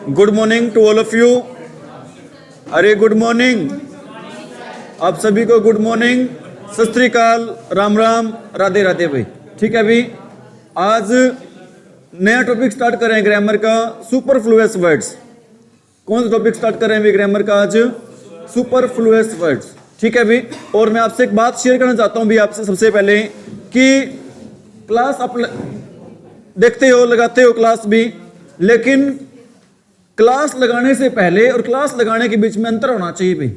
Good morning to all of you. अरे good morning, आप सभी को गुड मॉर्निंग, सत श्री अकाल, राम राम, राधे राधे भाई। ठीक है भाई, आज नया टॉपिक स्टार्ट करें ग्रामर का, सुपरफ्लुअस वर्ड्स। कौन सा टॉपिक स्टार्ट करें भाई ग्रामर का आज? Superfluous words. ठीक है भाई, और मैं आपसे एक बात शेयर करना चाहता हूं भी आपसे सबसे पहले कि क्लास आप देखते हो, लगाते हो क्लास भी, लेकिन क्लास लगाने से पहले और क्लास लगाने के बीच में अंतर होना चाहिए भाई।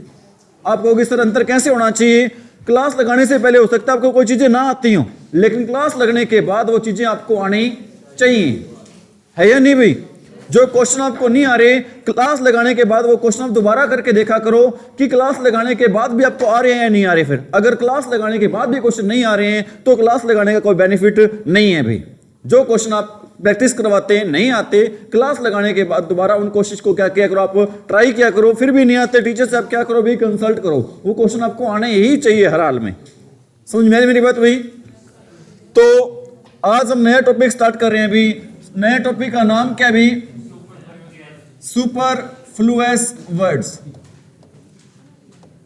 आप कहोगे सर अंतर कैसे होना चाहिए? क्लास लगाने से पहले हो सकता है आपको कोई चीजें ना आती हो, लेकिन क्लास लगने के बाद वो चीजें आपको आनी चाहिए, है या नहीं भाई? जो क्वेश्चन आपको नहीं आ रहे, क्लास लगाने के बाद वो क्वेश्चन आप दोबारा करके देखा करो कि क्लास लगाने के बाद भी आपको आ रहे हैं या नहीं आ रहे। फिर अगर क्लास लगाने के बाद भी क्वेश्चन नहीं आ रहे हैं तो क्लास लगाने का कोई बेनिफिट नहीं है भाई। जो क्वेश्चन आप प्रैक्टिस करवाते हैं नहीं आते, क्लास लगाने के बाद दोबारा उन कोशिश को क्या किया करो, आप ट्राई किया करो। फिर भी नहीं आते, टीचर से आप क्या करो भी, कंसल्ट करो। वो क्वेश्चन आपको आने ही चाहिए हर हाल में। समझ में मेरी बात भाई? तो आज हम नया टॉपिक स्टार्ट कर रहे हैं अभी। नया टॉपिक का नाम क्या है भी? Superfluous words.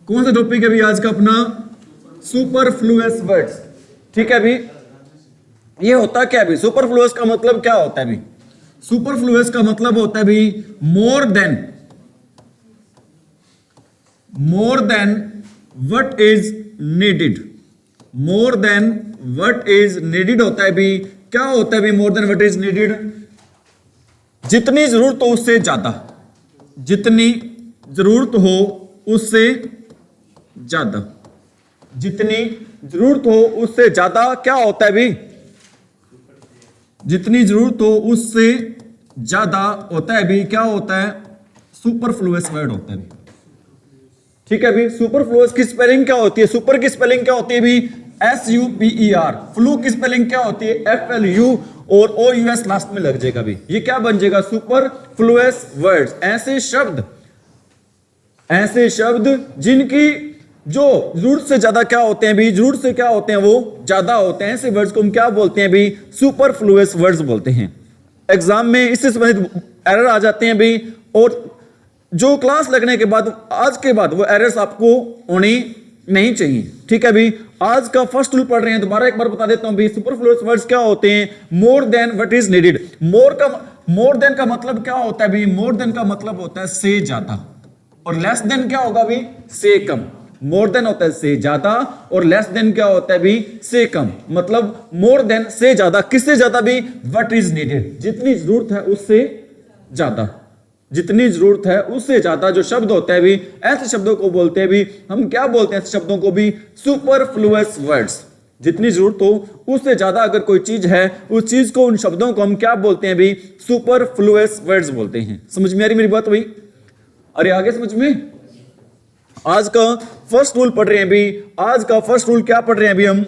कौन सा टॉपिक है भी आज का अपना? Superfluous words. ठीक है भी, ये होता क्या है भी? सुपरफ्लुअस का मतलब क्या होता है भी? सुपरफ्लुअस का मतलब होता है भी more than what is needed. More than what is needed होता है भी। क्या होता है भी more than what is needed? जितनी जरूरत हो उससे ज्यादा, जितनी जरूरत हो उससे ज्यादा, जितनी जरूरत हो उससे ज्यादा। क्या होता है भी? जितनी जरूरत हो उससे ज्यादा होता है भी। क्या होता है? सुपरफ्लुअस वर्ड होता है भी। ठीक है भी, सुपरफ्लुअस की स्पेलिंग क्या होती है? सुपर की स्पेलिंग क्या होती है भी? SUPER। फ्लू की स्पेलिंग क्या होती है? FLU, और OUS लास्ट में लग जाएगा भी। ये क्या बन जाएगा? Superfluous words. ऐसे शब्द जिनकी जो जरूरत से ज्यादा क्या होते हैं भी? जरूरत से क्या होते हैं? वो ज्यादा होते हैं। ऐसे वर्ड्स को हम क्या बोलते हैं भी? सुपरफ्लुअस वर्ड्स बोलते हैं। एग्जाम में इससे संबंधित एरर आ जाते हैं भी, और जो क्लास लगने के बाद आज के बाद वो एरर्स आपको होनी नहीं चाहिए। ठीक है भी, आज का फर्स्ट रूल पढ़ रहे हैं, दोबारा एक बार बता देता हूं भी। सुपरफ्लुअस वर्ड्स क्या होते हैं? More than what is needed. More than का मतलब क्या होता है भी? मोर देन का मतलब होता है से ज्यादा, और लेस देन क्या होगा भी? से कम। मोर देन होता है से ज्यादा, और लेस देन क्या होता है भी? से कम। मतलब मोर देन से ज्यादा, किससे ज्यादा भी? व्हाट इज नीडेड, जितनी जरूरत है उससे ज्यादा, जितनी जरूरत है उससे ज्यादा जो शब्द होता है भी, ऐसे शब्दों को बोलते हैं भी, हम क्या बोलते हैं ऐसे शब्दों को भी? Superfluous words. जितनी जरूरत हो उससे ज्यादा अगर कोई चीज है, उस चीज को, उन शब्दों को हम क्या बोलते हैं भी? सुपरफ्लुअस वर्ड्स बोलते हैं। समझ में आ रही मेरी बात भाई? अरे आगे समझ में? आज का फर्स्ट रूल पढ़ रहे हैं भी। आज का फर्स्ट रूल क्या पढ़ रहे हैं अभी हम?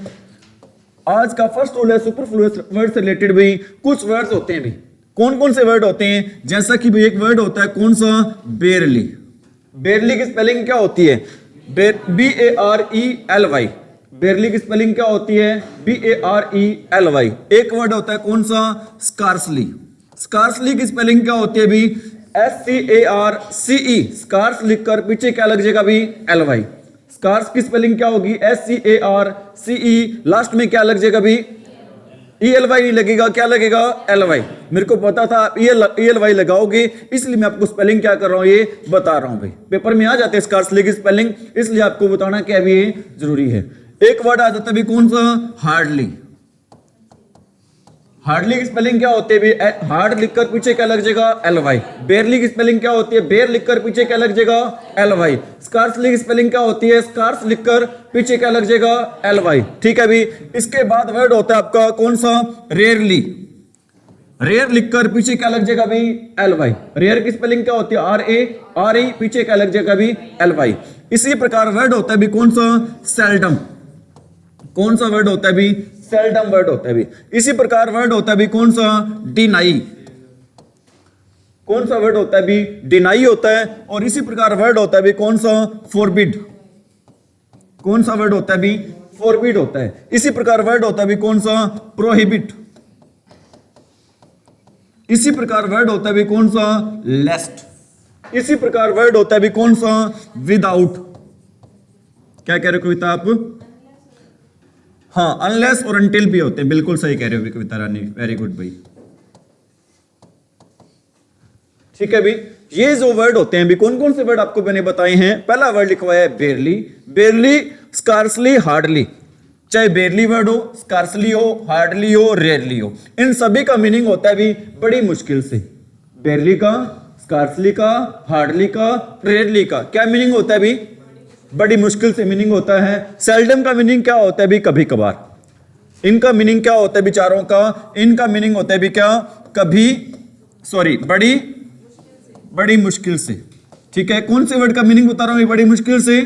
आज का फर्स्ट रूल है सुपरफ्लुअस वर्ड से रिलेटेड भी कुछ वर्ड्स होते हैं भी। कौन कौन से वर्ड होते हैं? जैसा कि भी एक वर्ड होता है, कौन सा? बेयरली। बेयरली की स्पेलिंग क्या होती है? BARELY। बेयरली की स्पेलिंग क्या होती है? BARELY। एक वर्ड होता है कौन सा? स्कार्सली। स्कार्सली की स्पेलिंग क्या होती है भी? SCARCE। स्कार्स लिखकर पीछे क्या लग जाएगा भी? LY। स्कार्स की स्पेलिंग क्या होगी? SCARCE। लास्ट में क्या लग जाएगा भी? ELY नहीं लगेगा, क्या लगेगा? LY। मेरे को पता था आप ELY लगाओगे, इसलिए मैं आपको स्पेलिंग क्या कर रहा हूं ये बता रहा हूं भाई। पेपर में आ जाते हैं स्कार्सली की स्पेलिंग, इसलिए आपको बताना क्या भी ये जरूरी है। एक वर्ड आ जाता है भी कौन सा? हार्डली। हार्डली की स्पेलिंग क्या होती है? हार्ड लिखकर पीछे क्या लग जाएगा? LY। बेयरली की स्पेलिंग क्या होती है? बेयर लिखकर पीछे क्या लग जाएगा? LY। स्कार्सली की स्पेलिंग क्या होती है? स्कार्स लिखकर पीछे क्या लग जाएगा? LY। ठीक है भी, इसके बाद वर्ड होता है आपका कौन सा? रेयरली। रेयर लिखकर पीछे क्या लग जाएगा भी? LY। रेयर की स्पेलिंग क्या होती है? RARE। पीछे क्या लग जाएगा भी? LY। इसी प्रकार वर्ड होता है भी कौन सा? सेल्डम। कौन सा वर्ड होता है भी? सेल्डम वर्ड होता है भी। इसी प्रकार वर्ड होता है भी कौन सा? डिनाई। कौन सा वर्ड होता है भी? डिनाई होता है। और इसी प्रकार वर्ड होता है भी कौन सा? फॉरबिड। कौन सा वर्ड होता है भी? फॉरबिड होता है। इसी प्रकार वर्ड होता है भी कौन सा? प्रोहिबिट। इसी प्रकार वर्ड होता है भी कौन सा, लेस्ट। इसी प्रकार वर्ड होता है भी कौन सा, विदाउट। क्या कह रहे हो कविता आप, हाँ अनलेस और अनटिल भी होते हैं, बिल्कुल सही कह रहे हो कविता रानी, वेरी गुड भाई। ठीक है भी, ये जो वर्ड होते हैं भी, कौन कौन से वर्ड आपको मैंने बताए हैं। पहला वर्ड लिखवाया है बेरली, बेरली, स्कार्सली, हार्डली। चाहे बेरली वर्ड हो, स्कार्सली हो, हार्डली हो, रेयरली हो, इन सभी का मीनिंग होता है भी बड़ी मुश्किल से। बेरली का, स्कार्सली का, हार्डली का, रेयरली का क्या मीनिंग होता है भी, बड़ी मुश्किल से मीनिंग होता है। सेल्डम का मीनिंग क्या होता है भी, कभी कभार। इनका मीनिंग क्या होता है भी, चारों का, इनका मीनिंग होता है भी क्या, कभी, सॉरी बड़ी, बड़ी मुश्किल से। ठीक है, कौन से वर्ड का मीनिंग बता रहा हूं, बड़ी मुश्किल से।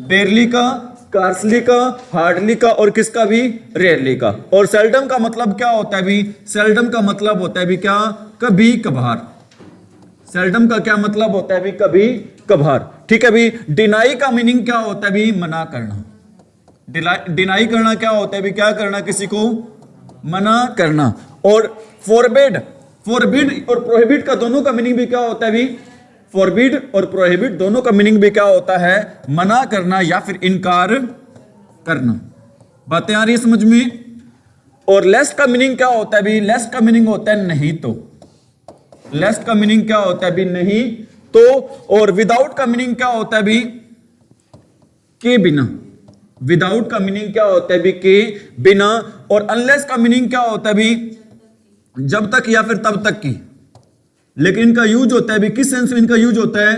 बेरली का, स्कार्सली का, हार्डली का और किसका भी, रेयरली का। और सेल्डम का मतलब क्या होता है भी, सेल्डम का मतलब होता है भी क्या, कभी कभार। सेल्डम का क्या मतलब होता है भी, कभी कभार। ठीक है भी, डिनाई का मीनिंग क्या होता है भी, मना करना। डिनाई करना क्या होता है भी, क्या करना, किसी को मना करना। और फॉरबिड, फॉरबिड और प्रोहिबिट का दोनों का मीनिंग भी क्या होता है भी, फॉरबिड और प्रोहिबिट दोनों का मीनिंग भी क्या होता है, मना करना या फिर इनकार करना। बातें आ रही है समझ में। और लेस का मीनिंग क्या होता है भी, लेस का मीनिंग होता है नहीं तो। लेस का मीनिंग क्या होता है भी, नहीं तो। और विदाउट का मीनिंग क्या होता है भी, के बिना। विदाउट का मीनिंग क्या होता है भी, के बिना। और अनलेस का मीनिंग क्या होता है भी, जब तक या फिर तब तक की। लेकिन इनका यूज होता है भी, किस सेंस में इनका यूज होता है।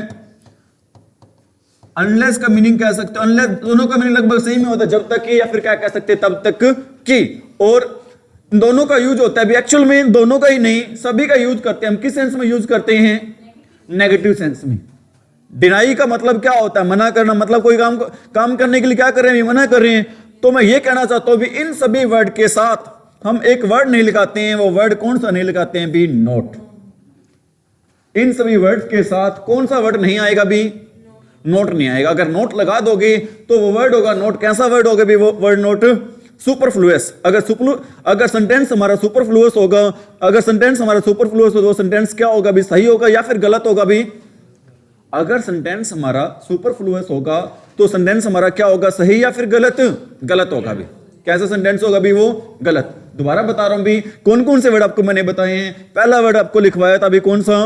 अनलेस का मीनिंग कह सकते हो, अनलेस दोनों का मीनिंग लगभग सेम ही होता है, जब तक की या फिर क्या कह सकते हैं, तब तक की। और दोनों का यूज होता है भी, एक्चुअल में दोनों का ही नहीं, सभी का यूज करते हैं हम। किस सेंस में यूज करते हैं, नेगेटिव सेंस में। डिनाई का मतलब क्या होता है, मना करना। मतलब कोई काम करने के लिए क्या कर रहे हैं, मना कर रहे हैं। तो मैं ये कहना चाहता हूं भी, इन सभी वर्ड के साथ हम एक वर्ड नहीं लगाते हैं। वो वर्ड कौन सा नहीं लगाते हैं भी, नोट। इन सभी वर्ड के साथ कौन सा वर्ड नहीं आएगा भी, नोट नहीं आएगा। अगर नोट लगा दोगे तो वो वर्ड होगा नोट। कैसा वर्ड होगा भी वो वर्ड, नोट सुपरफ्लुअस। अगर सेंटेंस हमारा सुपरफ्लुअस होगा, अगर सेंटेंस हमारा सुपरफ्लुअस हो तो सेंटेंस क्या होगा भी, सही होगा या फिर गलत होगा भी। अगर सेंटेंस हमारा सुपरफ्लुअस होगा तो सेंटेंस हमारा क्या होगा, सही या फिर गलत, गलत होगा भी। कैसा सेंटेंस होगा भी, वो गलत। दोबारा बता रहा हूं भी, कौन कौन से वर्ड आपको मैंने बताए हैं। पहला वर्ड आपको लिखवाया था अभी कौन सा,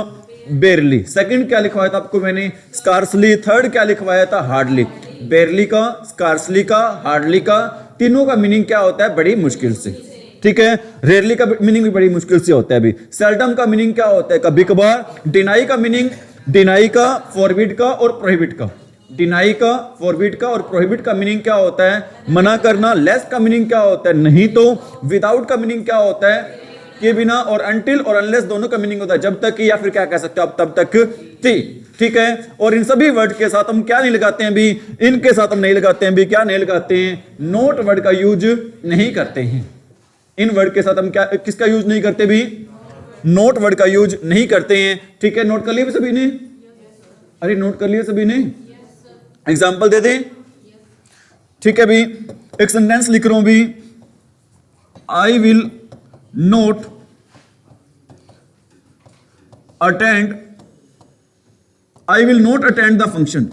बेरली। सेकंड क्या लिखवाया था आपको मैंने, स्कार्सली। थर्ड क्या लिखवाया था, हार्डली। बेरली का, स्कार्सली का, हार्डली का, तीनों का मीनिंग क्या होता है, बड़ी मुश्किल से। ठीक है, रेयरली का मीनिंग भी बड़ी मुश्किल से होता है अभी। सेल्डम का मीनिंग क्या होता है, कभी कभार। डिनाई का मीनिंग, डिनाई का, फॉरबिड का और प्रोहिबिट का। डिनाई का, फॉरबिड का और प्रोहिबिट का मीनिंग क्या होता है, मना करना। लेस का मीनिंग क्या होता है, नहीं तो। विदाउट का मीनिंग क्या होता है, के बिना। और अनटिल और अनलेस दोनों का मीनिंग होता है जब तक की, या फिर क्या कह सकते हो आप, तब तक थी। ठीक है, और इन सभी वर्ड के साथ हम क्या नहीं लगाते हैं भी, इनके साथ हम नहीं लगाते हैं भी, क्या नहीं लगाते हैं, नोट वर्ड का यूज नहीं करते हैं। इन वर्ड के साथ हम क्या, किसका यूज नहीं करते भी, नोट वर्ड का यूज नहीं करते हैं। ठीक है, नोट कर लिए सभी ने, अरे नोट कर लिए सभी ने। एग्जाम्पल दे दें। ठीक है भी, एक सेंटेंस लिख रहा हूं भी, I will note attend, I will not attend the function,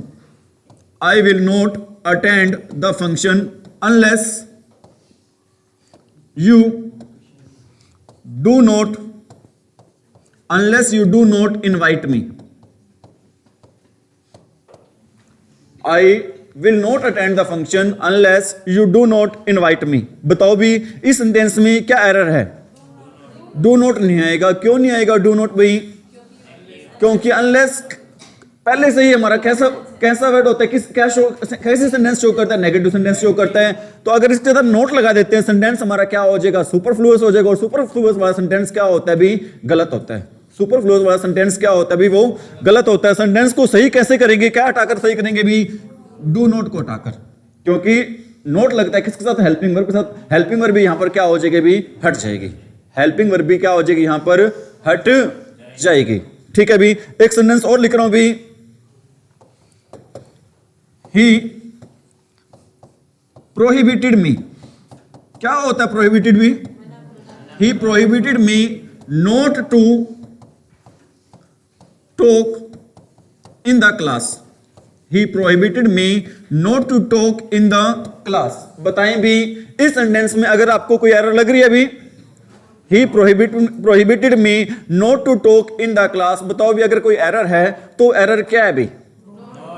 I will not attend the function unless you do not, unless you do not invite me. I will not attend the function unless you do not invite me. बताओ भी इस sentence में क्या error है, do not नहीं आएगा। क्यों नहीं आएगा डू नॉट भाई, क्योंकि अनलेस पहले से ही हमारा कैसा वर्ड होता है, कैसे सेंटेंस शो करता है, नेगेटिव सेंटेंस शो करता है। तो अगर इसके साथ नोट लगा देते हैं, सेंटेंस हमारा क्या हो जाएगा, सुपरफ्लुअस हो जाएगा। और सुपरफ्लुअस वाला सेंटेंस क्या होता है भी, गलत होता है। सुपरफ्लुअस वाला सेंटेंस क्या होता है भी, वो गलत होता है। सेंटेंस को सही कैसे करेंगे, क्या हटाकर सही करेंगे भी, डू नॉट को हटाकर। क्योंकि नोट लगता है किसके साथ, हेल्पिंग वर्ब के साथ। हेल्पिंग वर्ब भी यहां पर क्या हो जाएगी भी, हट जाएगी। हेल्पिंग वर्ब भी क्या हो जाएगी, यहां पर हट जाएगी। ठीक है भी, एक सेंटेंस और लिख रहा हूं भी, ही प्रोहिबिटेड मी। क्या होता है prohibited me, he prohibited me not to talk in the class. He prohibited me not to talk in the class. बताएं भी इस सेंटेंस में अगर आपको कोई एरर लग रही है अभी, he prohibited me not to talk in the class, बताओ भी अगर कोई एरर है तो एरर क्या है अभी?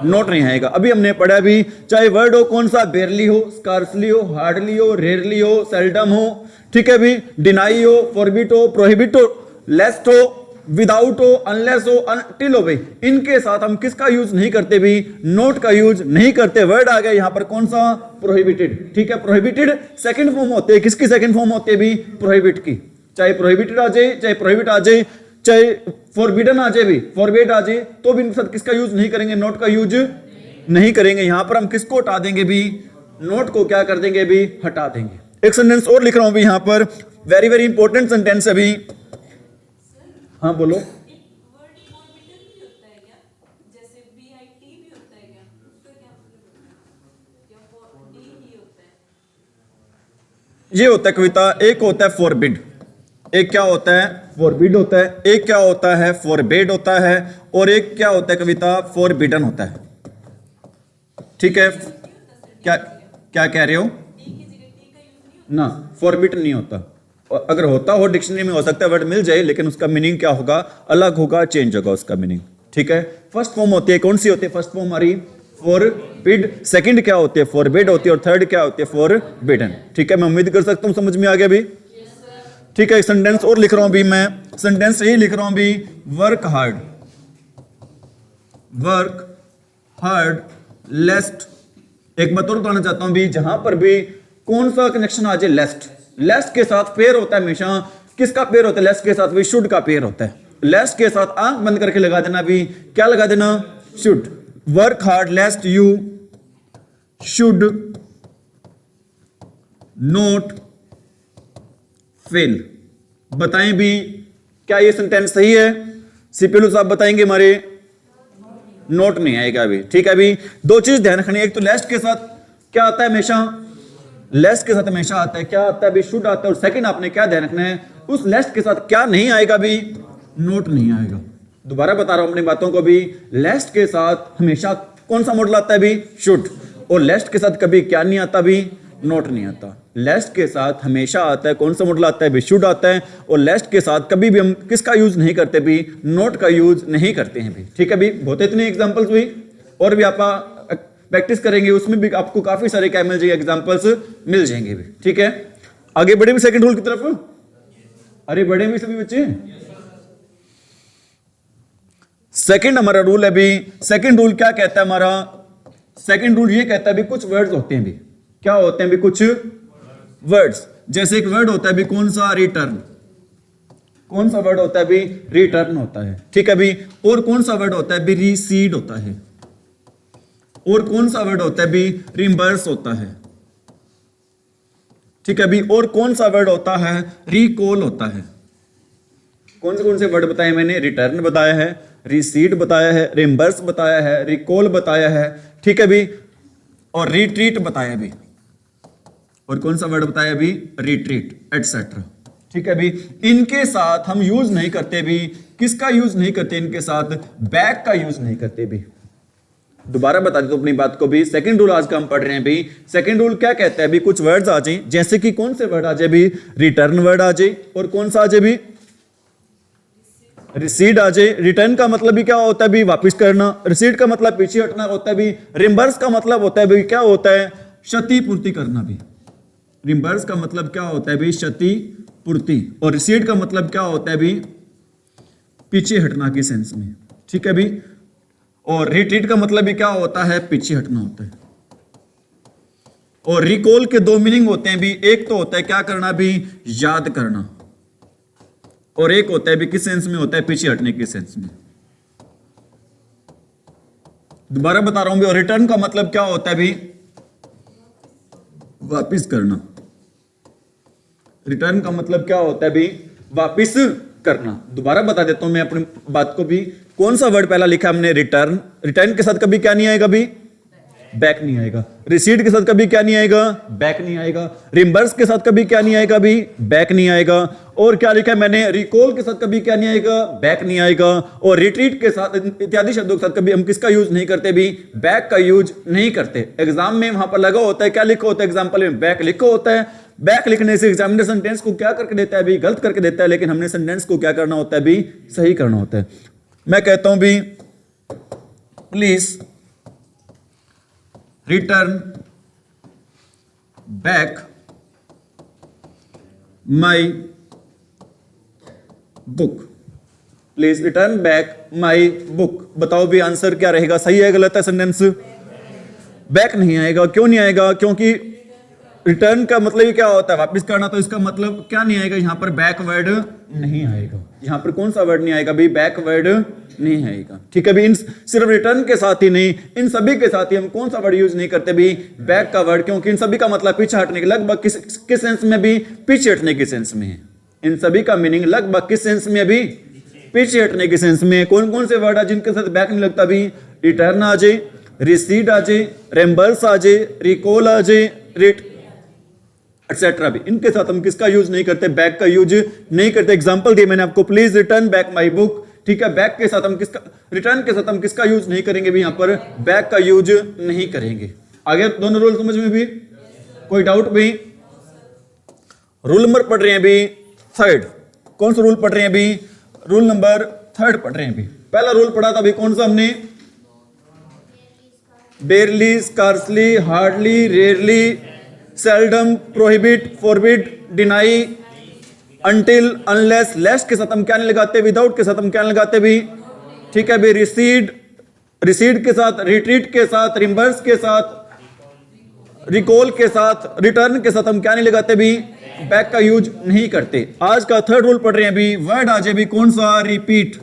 नोट नहीं आएगा। अभी हमने पढ़ा भी चाहे वर्ड हो कौन सा, बेरली हो, स्कार्सली हो, हार्डली हो, रेयरली हो, सेल्डम हो, ठीक है भी, डिनाई हो, फॉरबिट हो, प्रोहिबिट हो, लेस्ट हो, विदाउट हो, अनलेस हो, अनटिल हो भाई, इनके साथ हम किसका यूज नहीं करते भी? नोट का यूज नहीं करते। वर्ड आ गया यहां पर कौन सा? प्रोहिबिटेड। ठीक है, प्रोहिबिटेड सेकंड फॉर्म होते हैं। किसकी सेकंड फॉर्म होती है भी? प्रोहिबिट की। चाहे प्रोहिबिटेड आ जाए, चाहे प्रोहिबिट आ जाए, चाहे फॉरबिडन आ जाए भी, फॉरबिड आ जाए, तो भी इनके साथ किसका यूज नहीं करेंगे? नोट का यूज नहीं करेंगे। यहां पर हम किसको हटा देंगे भी? नोट को क्या कर देंगे भी? हटा देंगे। एक सेंटेंस और लिख रहा हूं भी यहां पर, वेरी वेरी इंपॉर्टेंट सेंटेंस है भी। हाँ बोलो। ये होता है कविता, एक होता है फॉरबिड, एक क्या होता है? फॉरबिड होता है, एक क्या होता है? फॉरबेड होता है, और एक क्या होता है कविता? फॉरबिडन होता है। ठीक है, क्या क्या कह रहे हो ना? फॉरबिड नहीं होता, और अगर होता हो डिक्शनरी में हो सकता है वर्ड मिल जाए, लेकिन उसका मीनिंग क्या होगा? अलग होगा, चेंज होगा उसका मीनिंग। ठीक है, फर्स्ट फॉर्म होती है, कौन सी होती है फर्स्ट फॉर्म हमारी? फॉरबिड। सेकंड क्या होती है? फॉरबिड होती है, और थर्ड क्या होती है? फॉरबिडन। ठीक है, मैं उम्मीद कर सकता हूं समझ में आ गया भी। ठीक है, एक सेंटेंस और लिख रहा हूं भी मैं, सेंटेंस यही लिख रहा हूं भी, वर्क हार्ड, वर्क हार्ड लेस्ट। एक बात और बताना चाहता हूं भी, जहां पर भी कौन सा कनेक्शन आ जाए? लेस्ट। लेस्ट के साथ पेयर होता है हमेशा। किसका पेयर होता है लेस्ट के साथ? भी शुड का पेयर होता है। लेस्ट के साथ आंख बंद करके लगा देना भी, क्या लगा देना? Should. Work hard लेस्ट you should note fail. बताएं भी क्या ये सेंटेंस सही है? सीपीएलओ साहब बताएंगे हमारे। नोट नहीं आएगा अभी। ठीक है, अभी दो चीज ध्यान रखनी है, एक तो लेस्ट के साथ क्या आता है हमेशा? लेस्ट के साथ हमेशा आता है क्या आता है भी? शुड आता है। और सेकंड आपने क्या ध्यान रखना है? उस लेस्ट के साथ क्या नहीं आएगा भी? नोट नहीं आएगा। दोबारा बता रहा हूं अपनी बातों को भी, लेस्ट के साथ हमेशा कौन सा मॉडल आता है भी? शुड। और लेस्ट के साथ कभी क्या नहीं आता भी? नोट नहीं आता। लेस्ट के साथ हमेशा आता है कौन सा मॉडल आता है भी? शुड आता है। और लेस्ट के साथ कभी भी हम किसका यूज नहीं करते भी? नोट का यूज नहीं करते हैं भी। ठीक है भी, बहुत इतनी एग्जांपल्स हुई, और भी आप प्रैक्टिस करेंगे उसमें भी आपको काफी सारे क्या मिल जाएंगे? एग्जांपल्स मिल जाएंगे भी। ठीक है, आगे बढ़े भी सेकंड रूल की तरफ। अरे बढ़े भी सभी बच्चे। सेकंड हमारा रूल है भी, सेकंड रूल क्या कहता है हमारा? सेकंड रूल ये कहता है भी कुछ वर्ड्स होते हैं भी, क्या होते हैं भी? कुछ वर्ड्स। जैसे एक वर्ड होता है भी कौन सा? रिटर्न। कौन सा वर्ड होता है भी? रिटर्न होता है। ठीक है भी, और कौन सा वर्ड होता है भी? रिसीड होता है। और कौन सा वर्ड होता है भी? रिम्बर्स होता है। ठीक है भी, और कौन सा वर्ड होता है? रिकॉल होता है। कौन से वर्ड बताए मैंने? रिटर्न बताया है, रिसीड बताया है, रिम्बर्स बताया है, रिकॉल बताया है। ठीक है भी, और रिट्रीट बताया भी, और कौन सा वर्ड बताया भी? Retreat, etcetera. ठीक है भी, इनके साथ हम यूज नहीं करते भी, किसका यूज नहीं करते इनके साथ? बैक का यूज नहीं करते भी। दोबारा बता देता हूं अपनी बात को भी, सेकंड रूल आज का हम पढ़ रहे हैं भी। सेकंड रूल क्या कहता है भी? कुछ वर्ड्स आ जाए, जैसे कि कौन से वर्ड आ जाए भी? रिटर्न वर्ड आ जाए, और कौन सा आ जाए भी? रिसीड आ जाए। रिटर्न का मतलब भी क्या होता है भी? वापस करना। रिसीड का मतलब पीछे हटना होता है भी। रिम्बर्स का मतलब होता है भी क्या होता है? क्षतिपूर्ति करना भी। रिम्बर्स का मतलब क्या होता है भी? क्षतिपूर्ति। और रिसीड का मतलब क्या होता है भी? पीछे हटना की सेंस में। ठीक है भी, और रिट्रीट का मतलब भी क्या होता है? पीछे हटना होता है। और रिकॉल के दो मीनिंग होते हैं भी, एक तो होता है क्या करना भी? याद करना, और एक होता है भी किस सेंस में होता है? पीछे हटने के सेंस में। दोबारा बता रहा हूं भी, और रिटर्न का मतलब क्या होता है भी? वापिस करना। रिटर्न का मतलब क्या होता है भी? वापिस करना। दोबारा बता देता हूं मैं अपनी बात को भी, कौन सा वर्ड पहला लिखा हमने? रिटर्न। रिटर्न के साथ कभी क्या नहीं आएगा भी? बैक नहीं आएगा। रिसीड के साथ कभी क्या नहीं आएगा? बैक नहीं आएगा। रिम्बर्स के साथ कभी क्या नहीं आएगा भी? बैक नहीं आएगा। और क्या लिखा है मैंने, रिकॉल के साथ कभी क्या नहीं आएगा, बैक नहीं आएगा। और रिट्रीट के साथ इत्यादि शब्दों के साथ कभी हम किसका यूज नहीं करते भी, बैक का यूज नहीं करते। एग्जाम में वहां पर लगा होता है, क्या लिखा होता है एग्जाम्पल में, बैक लिखा होता है। बैक लिखने से एग्जामिनर सेंटेंस को क्या करके देता है भी, गलत करके देता है, लेकिन हमने सेंटेंस को क्या करना होता है भी, सही करना होता है। मैं कहता हूं भी, please return back my book, please return back my book. बताओ भी आंसर क्या रहेगा, सही है गलत है सेंटेंस? बैक नहीं आएगा। क्यों नहीं आएगा? क्योंकि रिटर्न का मतलब ही क्या होता है, वापस करना, तो इसका मतलब क्या नहीं आएगा यहां पर, बैकवर्ड नहीं आएगा। यहां पर कौन सा वर्ड नहीं आएगा भी, बैकवर्ड नहीं आएगा। ठीक है भी, इन सिर्फ रिटर्न के साथ ही नहीं, इन सभी के साथ ही हम कौन सा वर्ड यूज नहीं करते भी, बैक का वर्ड, क्योंकि इन सभी का मतलब पीछे हटने के, लगभग किस सेंस में भी, पीछे हटने के सेंस में है। इन सभी का मीनिंग लगभग किस सेंस में भी, पीछे हटने के सेंस में। कौन कौन से वर्ड है जिनके साथ बैक नहीं लगता भी, रिटर्न आ जाए, रिसीड आ जाए, रेम्बर्स आ जाए, रिकॉल आ जाए, एक्सेट्रा भी, इनके साथ हम किसका यूज नहीं करते, बैक का यूज नहीं करते। एग्जांपल दिए मैंने आपको, please return back my book. ठीक है, बैक के साथ हम किसका, रिटर्न के साथ हम किसका यूज नहीं करेंगे भी, यहां पर बैक का यूज नहीं करेंगे। आगे दोनों रूल समझ में भी, कोई डाउट भी? रूल नंबर पढ़ रहे हैं भी थर्ड। कौन सा रूल पढ़ रहे हैं भी, रूल नंबर थर्ड पढ़ रहे हैं भी। पहला रूल पढ़ा था भी कौन सा हमने, barely, scarcely, hardly, rarely, seldom, prohibit, forbid, deny, until, unless. Less के साथ हम क्या नहीं लगाते, विदाउट के साथ हम क्या नहीं लगाते भी। ठीक है भी, रिसीड, रिसीड के साथ, रिट्रीट के साथ, रिम्बर्स के साथ, रिकॉल के साथ, रिटर्न के साथ हम क्या नहीं लगाते भी, बैक का यूज नहीं करते। आज का थर्ड रूल पढ़ रहे हैं भी, वर्ड आ जाए भी कौन सा, रिपीट।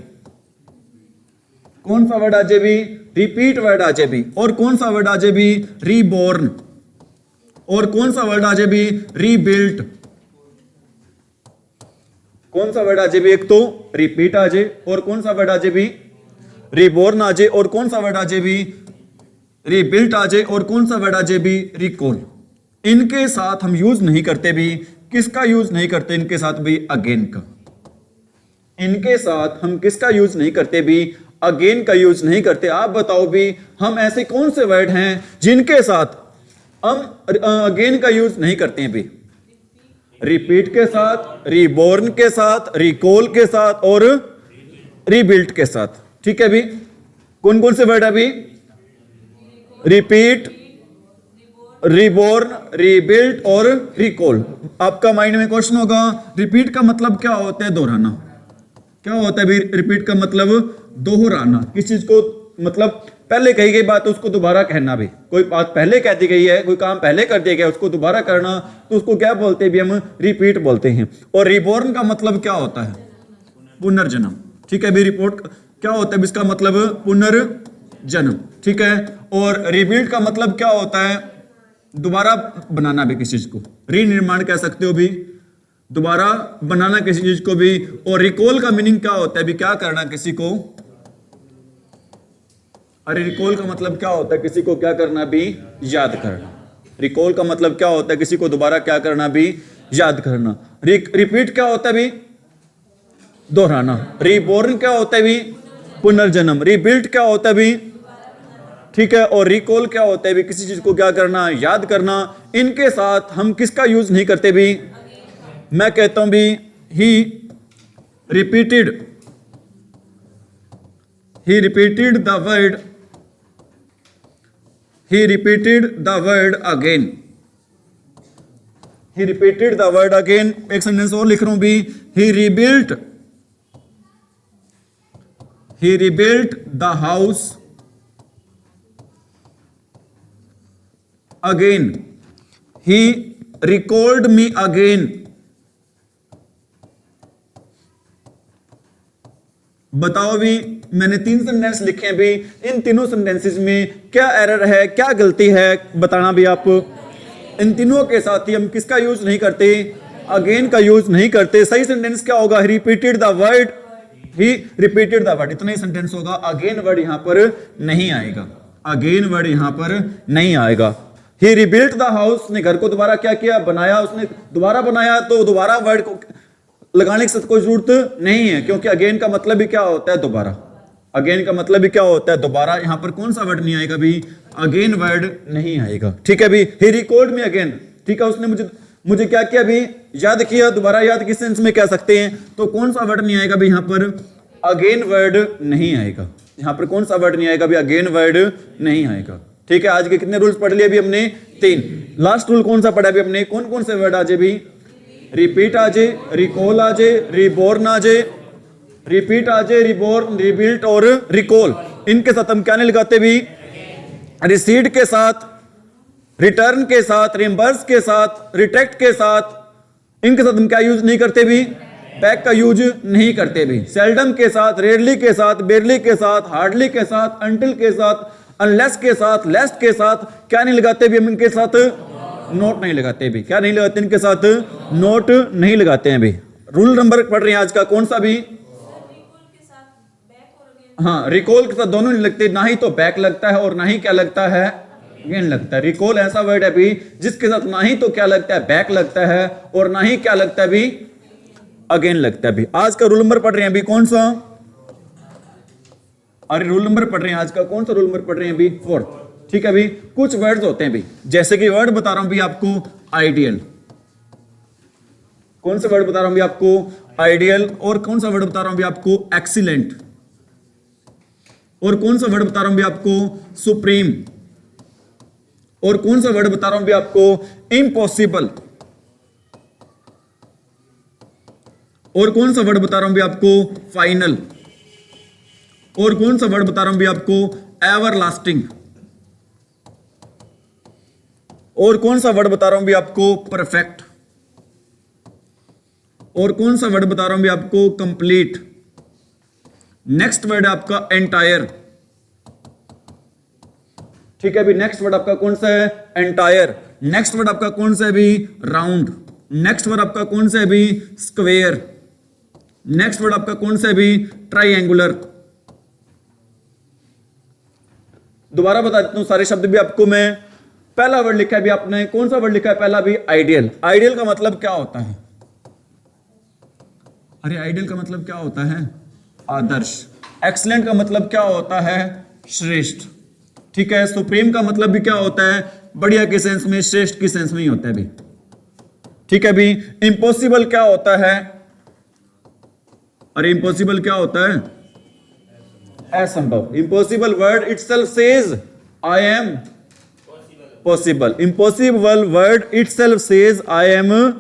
कौन सा वर्ड आ जाए भी, रिपीट वर्ड आ जाए भी। और कौन सा वर्ड आ जाए भी, रीबॉर्न। और कौन सा वर्ड आ जाए भी, रीबिल्ट। कौन सा वर्ड आ जाए भी, एक तो रिपीट आ जाए, और कौन सा वर्ड आ जाए भी, रीबॉर्न आ जाए, और कौन सा वर्ड आ जाए भी, रीबिल्ट आ जाए, और कौन सा वर्ड आ जाए भी, रिकॉल। इनके साथ हम यूज नहीं करते भी, किसका यूज नहीं करते इनके साथ भी, अगेन का। इनके साथ हम किसका यूज नहीं करते भी, अगेन का यूज नहीं करते। आप बताओ भी, हम ऐसे कौन से वर्ड हैं जिनके साथ हम अगेन का यूज नहीं करते हैं भी, रिपीट के साथ, रीबॉर्न के साथ, रिकॉल के साथ, और रीबिल्ट के साथ। ठीक है भी, कौन कौन से वर्ड है भी, रिपीट, रीबॉर्न, रीबिल्ट और रिकॉल। आपका माइंड में क्वेश्चन होगा, रिपीट का मतलब क्या होता है, दोहराना। क्या होता है भी, रिपीट का मतलब दोहराना। किस चीज को, मतलब पहले कही गई बात उसको दोबारा कहना भी। कोई बात पहले कह दी गई है, कोई काम पहले कर दिया गया, उसको दोबारा करना, तो उसको क्या बोलते हैं भी, हम रिपीट बोलते हैं। और रिबॉर्न का मतलब क्या होता है, पुनर्जन्म। ठीक है भी, रिपोर्ट क्या होता है इसका मतलब, पुनर्जन्म। ठीक है, और रिबिल्ड का मतलब क्या होता है, दोबारा बनाना भी किसी चीज को, रीनिर्माण कह सकते हो भी, दोबारा बनाना किसी चीज को भी। और रिकॉल का मीनिंग क्या होता है भी, क्या करना किसी को, अरे रिकॉल का मतलब क्या होता है, किसी को क्या करना भी, याद करना। रिकॉल का मतलब क्या होता है, किसी को दोबारा क्या करना भी, याद करना। रिपीट क्या होता है भी, दोहराना। रीबॉर्न क्या होता है भी, पुनर्जन्म। रीबिल्ट क्या होता है भी, ठीक है। और रिकॉल क्या होता है भी, किसी चीज को क्या करना, याद करना। इनके साथ हम किसका यूज नहीं करते भी, मैं कहता हूं भी, he repeated the word, he repeated the word again, he repeated the word again। एक सेंटेंस और लिख रहा हूं भी, he rebuilt the house again, he recalled me again। बताओ भी, मैंने 3 सेंटेंस लिखे हैं भी, इन तीनों सेंटेंसेस में क्या एरर है, क्या गलती है, बताना भी आप। इन तीनों के साथ ही हम किसका यूज नहीं करते, अगेन का यूज नहीं करते। सही सेंटेंस क्या होगा, he repeated the word, he repeated the word, इतना ही सेंटेंस होगा। अगेन वर्ड यहां पर नहीं आएगा, अगेन वर्ड यहां पर नहीं आएगा। ही रिबिल्ट द हाउस, ने घर को दोबारा क्या किया, बनाया, उसने दोबारा बनाया, तो दोबारा वर्ड को लगाने की कोई जरूरत नहीं है, क्योंकि अगेन का मतलब भी क्या होता है? दोबारा। अगेन का मतलब भी क्या होता है? दोबारा। यहां पर कौन सा वर्ड नहीं आएगा भी? अगेन वर्ड नहीं आएगा। ठीक है भी, ही रिकॉल्ड मी अगेन। ठीक है, उसने मुझे क्या किया भी? याद किया। दोबारा याद किस सेंस में कह सकते हैं? तो कौन सा वर्ड नहीं आएगा भी यहां पर? अगेन वर्ड नहीं आएगा। यहां पर कौन सा वर्ड नहीं आएगा भी? अगेन वर्ड नहीं आएगा। ठीक है, आज के कितने रूल्स पढ़ लिए अभी हमने? 3। लास्ट रूल कौन सा पढ़ा अभी हमने? कौन कौन से वर्ड आ जाए भी? रिपीट आ जाए, रिकॉल आ जाए, रिबोर्न आ जाए, रिपीट आ जाए, रिबोर्न, रिबिल्ट और रिकॉल। इनके साथ हम क्या नहीं लगाते भी? रिसीड के साथ, रिटर्न के साथ, रिम्बर्स के साथ, रिटेक्ट के साथ, इनके साथ हम क्या यूज नहीं करते भी? बैक का यूज नहीं करते भी। सेल्डम के साथ, रेयरली के साथ, बेरली के साथ, हार्डली के साथ, अंटिल के साथ, अनलेस के साथ, लेस्ट के साथ क्या नहीं लगाते भी? हम इनके साथ नोट नहीं लगाते भी। क्या नहीं लगाते? इनके साथ नोट नहीं लगाते हैं भी। रूल नंबर पढ़ रहे हैं आज का कौन सा भी? हाँ, रिकॉल के साथ दोनों नहीं लगते, ना ही तो बैक लगता है और ना ही क्या लगता है? अगेन लगता है। रिकॉल ऐसा वर्ड है भी जिसके साथ ना ही तो क्या लगता है? बैक लगता है और ना ही क्या लगता है भी? अगेन लगता है भी। आज का रूल नंबर पढ़ रहे हैं अभी कौन सा? अरे रूल नंबर पढ़ रहे हैं आज का कौन सा रूल नंबर पढ़ रहे हैं अभी? 4। ठीक है भी। कुछ वर्ड्स होते हैं भी, जैसे कि वर्ड बता रहा हूं भी आपको आइडियल। कौन से वर्ड बता रहा हूं भी आपको? आइडियल। और कौन सा वर्ड बता रहा हूं भी आपको? एक्सीलेंट। और कौन सा वर्ड बता रहा हूं भी आपको? सुप्रीम। और कौन सा वर्ड बता रहा हूं भी आपको? इम्पॉसिबल। और कौन सा वर्ड बता रहा हूं भी आपको? फाइनल। और कौन सा वर्ड बता रहा हूं भी आपको? एवरलास्टिंग। और कौन सा वर्ड बता रहा हूं भी आपको? परफेक्ट। और कौन सा वर्ड बता रहा हूं भी आपको? कंप्लीट। नेक्स्ट वर्ड है आपका एंटायर। ठीक है भी। नेक्स्ट वर्ड आपका कौन सा है? एंटायर। नेक्स्ट वर्ड आपका कौन सा है भी? राउंड। नेक्स्ट वर्ड आपका कौन सा है भी? स्क्वेयर। नेक्स्ट वर्ड आपका कौन सा है भी? ट्राइएंगुलर। दोबारा बता देता हूं सारे शब्द भी आपको मैं। पहला वर्ड लिखा है भी आपने, कौन सा वर्ड लिखा है पहला भी? आइडियल। आइडियल का मतलब क्या होता है? अरे आइडियल का मतलब क्या होता है? आदर्श। एक्सीलेंट का मतलब क्या होता है? श्रेष्ठ। ठीक है। सुप्रीम का मतलब भी क्या होता है? बढ़िया के सेंस में, श्रेष्ठ की सेंस में ही होता है भी। ठीक है भी। इम्पॉसिबल क्या होता है? अरे इम्पॉसिबल क्या होता है? असंभव। Impossible word itself says I am possible. Impossible word itself says I am.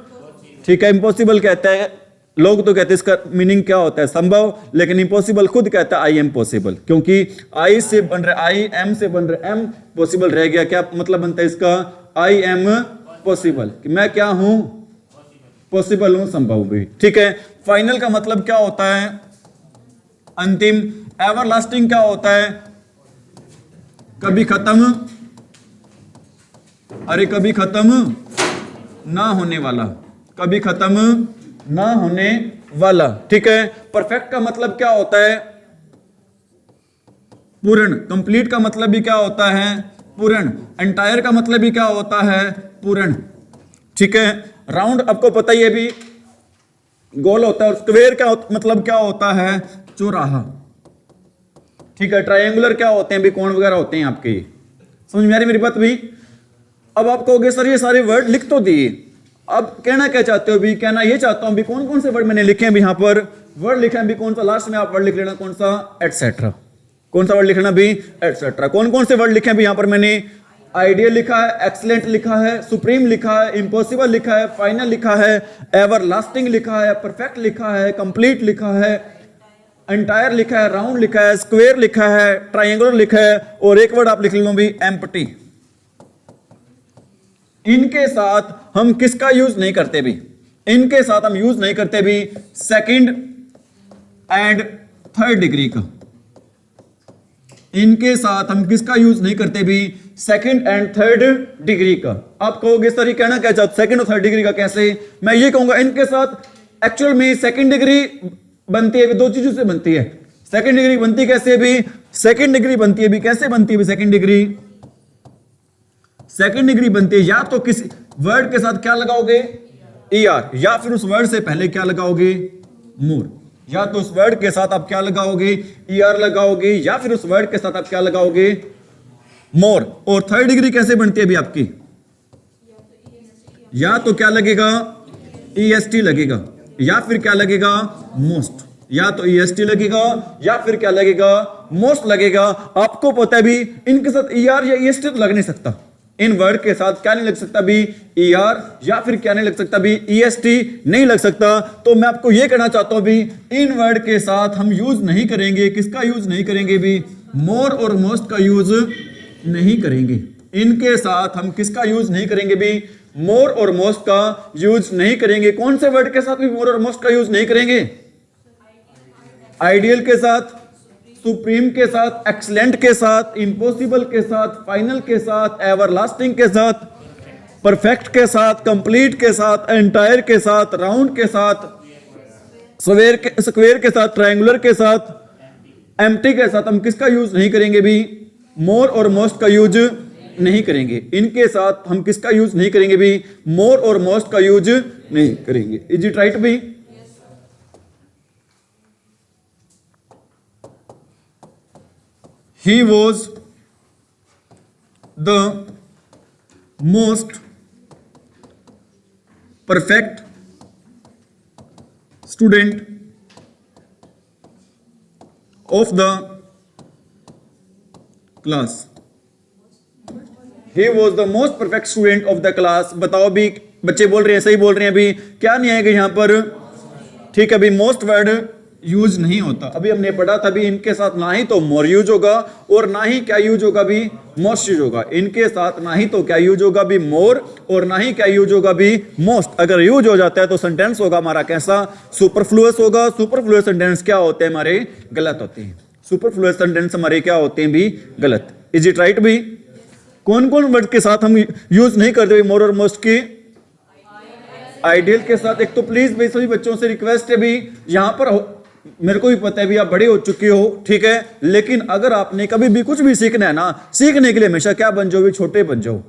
ठीक है। इम्पॉसिबल कहता है, लोग तो कहते हैं इसका मीनिंग क्या होता है? संभव। लेकिन इम्पॉसिबल खुद कहता है आई एम पॉसिबल, क्योंकि आई से बन रहा आई, एम से बन रहा एम, पॉसिबल रह गया। क्या मतलब बनता है इसका? आई एम पॉसिबल, कि मैं क्या हूं? पॉसिबल हूं, संभव भी। ठीक है। फाइनल का मतलब क्या होता है? अंतिम। एवरलास्टिंग क्या होता है? कभी खत्म। अरे कभी खत्म ना होने वाला। कभी खत्म ना होने वाला। ठीक है। परफेक्ट का मतलब क्या होता है? पूर्ण। कंप्लीट का मतलब भी क्या होता है? पूर्ण। एंटायर का मतलब भी क्या होता है? पूर्ण। ठीक है। राउंड आपको पता ही है भी, गोल होता है। और स्क्वायर का मतलब क्या होता है? चौराहा। ठीक है। ट्रायंगुलर क्या होते हैं भी? कोण वगैरह होते हैं आपके। समझ में आ रही मेरी बात भी? अब आप कहोगे सर ये सारे वर्ड लिख तो दिए, अब कहना क्या चाहते हो भी? कहना ये चाहता हूं भी कौन कौन से वर्ड मैंने लिखे हैं भी? यहां पर वर्ड लिखे हैं भी कौन सा? लास्ट में आप वर्ड लिख लेना कौन सा? एटसेट्रा। कौन सा वर्ड लिखना भी? एटसेट्रा। कौन कौन से वर्ड लिखे हैं भी यहां पर मैंने? आइडियल लिखा है, एक्सीलेंट लिखा है, सुप्रीम लिखा है, इम्पॉसिबल लिखा है, फाइनल लिखा है, एवरलास्टिंग लिखा है, परफेक्ट लिखा है, कंप्लीट लिखा है, एंटायर लिखा है, राउंड लिखा है, स्क्वायर लिखा है, ट्रायंगुलर लिखा है, और एक वर्ड आप लिख लो भी एम्प्टी। इनके साथ हम किसका यूज नहीं करते भी? इनके साथ हम यूज नहीं करते भी सेकंड एंड थर्ड डिग्री का। इनके साथ हम किसका यूज नहीं करते भी? सेकंड एंड थर्ड डिग्री का। आप कहोगे सर ये कहना क्या चाहते? सेकंड और थर्ड डिग्री का कैसे? मैं ये कहूंगा इनके साथ एक्चुअल में सेकंड डिग्री बनती है, दो चीजों से बनती है। सेकंड डिग्री बनती कैसे भी? सेकंड डिग्री बनती है भी कैसे बनती है भी? सेकंड डिग्री, सेकंड डिग्री बनती है या तो किसी वर्ड के साथ क्या लगाओगे? ER, या फिर उस वर्ड से पहले क्या लगाओगे? मोर। या तो उस वर्ड के साथ आप क्या लगाओगे? ER लगाओगे, या फिर उस वर्ड के साथ आप क्या लगाओगे? मोर। और थर्ड डिग्री कैसे बनती है अभी आपकी? या तो क्या लगेगा? EST लगेगा, या फिर क्या लगेगा? मोस्ट। या तो EST लगेगा, या फिर क्या लगेगा? मोस्ट लगेगा। आपको पता है भी इनके साथ ER या EST तो लग नहीं सकता। इन वर्ड के साथ क्या नहीं लग सकता भी? ER, या फिर क्या नहीं लग सकता भी? EST नहीं लग सकता। तो मैं आपको यह कहना चाहता हूं भी इन वर्ड के साथ हम यूज नहीं करेंगे। किसका यूज नहीं करेंगे भी? मोर और मोस्ट का यूज नहीं करेंगे। इनके साथ हम किसका यूज नहीं करेंगे भी? मोर और मोस्ट का यूज नहीं करेंगे। कौन से वर्ड के साथ भी मोर और मोस्ट का यूज नहीं करेंगे? आइडियल के साथ, सुप्रीम के साथ, एक्सलेंट के साथ, इम्पॉसिबल के साथ, फाइनल के साथ, एवरलास्टिंग के साथ, परफेक्ट के साथ, कंप्लीट के साथ, एंटायर के साथ, राउंड के साथ, स्क्वेयर के साथ, ट्रायंगुलर के साथ, एम्प्टी के साथ हम किसका यूज नहीं करेंगे भी? मोर और मोस्ट का यूज नहीं करेंगे। इनके साथ हम किसका यूज नहीं करेंगे भी? मोर और मोस्ट का यूज नहीं करेंगे। इज इट राइट भी? He was the most perfect student of the class. He was the most perfect student of the class. बताओ भी, बच्चे बोल रहे हैं, सही बोल रहे हैं अभी, क्या नहीं आएगा यहां पर? ठीक है, अभी मोस्ट वर्ड यूज नहीं होता। अभी हमने पढ़ा था भी इनके साथ ना ही तो मोर यूज होगा और ना ही क्या यूज होगा भी? मोस्ट यूज होगा। इनके साथ ना ही तो क्या यूज होगा भी? मोर, और ना ही क्या यूज होगा भी? मोस्ट। अगर यूज हो जाता है तो सेंटेंस होगा हमारा कैसा? सुपरफ्लुअस होगा। सुपरफ्लुअस सेंटेंस क्या होते हैं हमारे? गलत होते हैं। सुपरफ्लुअस सेंटेंस हमारे क्या होते हैं भी? गलत। इज इट राइट भी? कौन कौन वर्ड के साथ हम यूज नहीं करते मोर और मोस्ट की? आइडियल के साथ। एक तो प्लीज भाई सभी बच्चों से रिक्वेस्ट है भी, यहां पर मेरे को भी पता है भी आप बड़े हो चुके हो, ठीक है, लेकिन अगर आपने कभी भी कुछ भी सीखना है ना, सीखने के लिए हमेशा क्या बन जाओ भी? छोटे बन जाओ।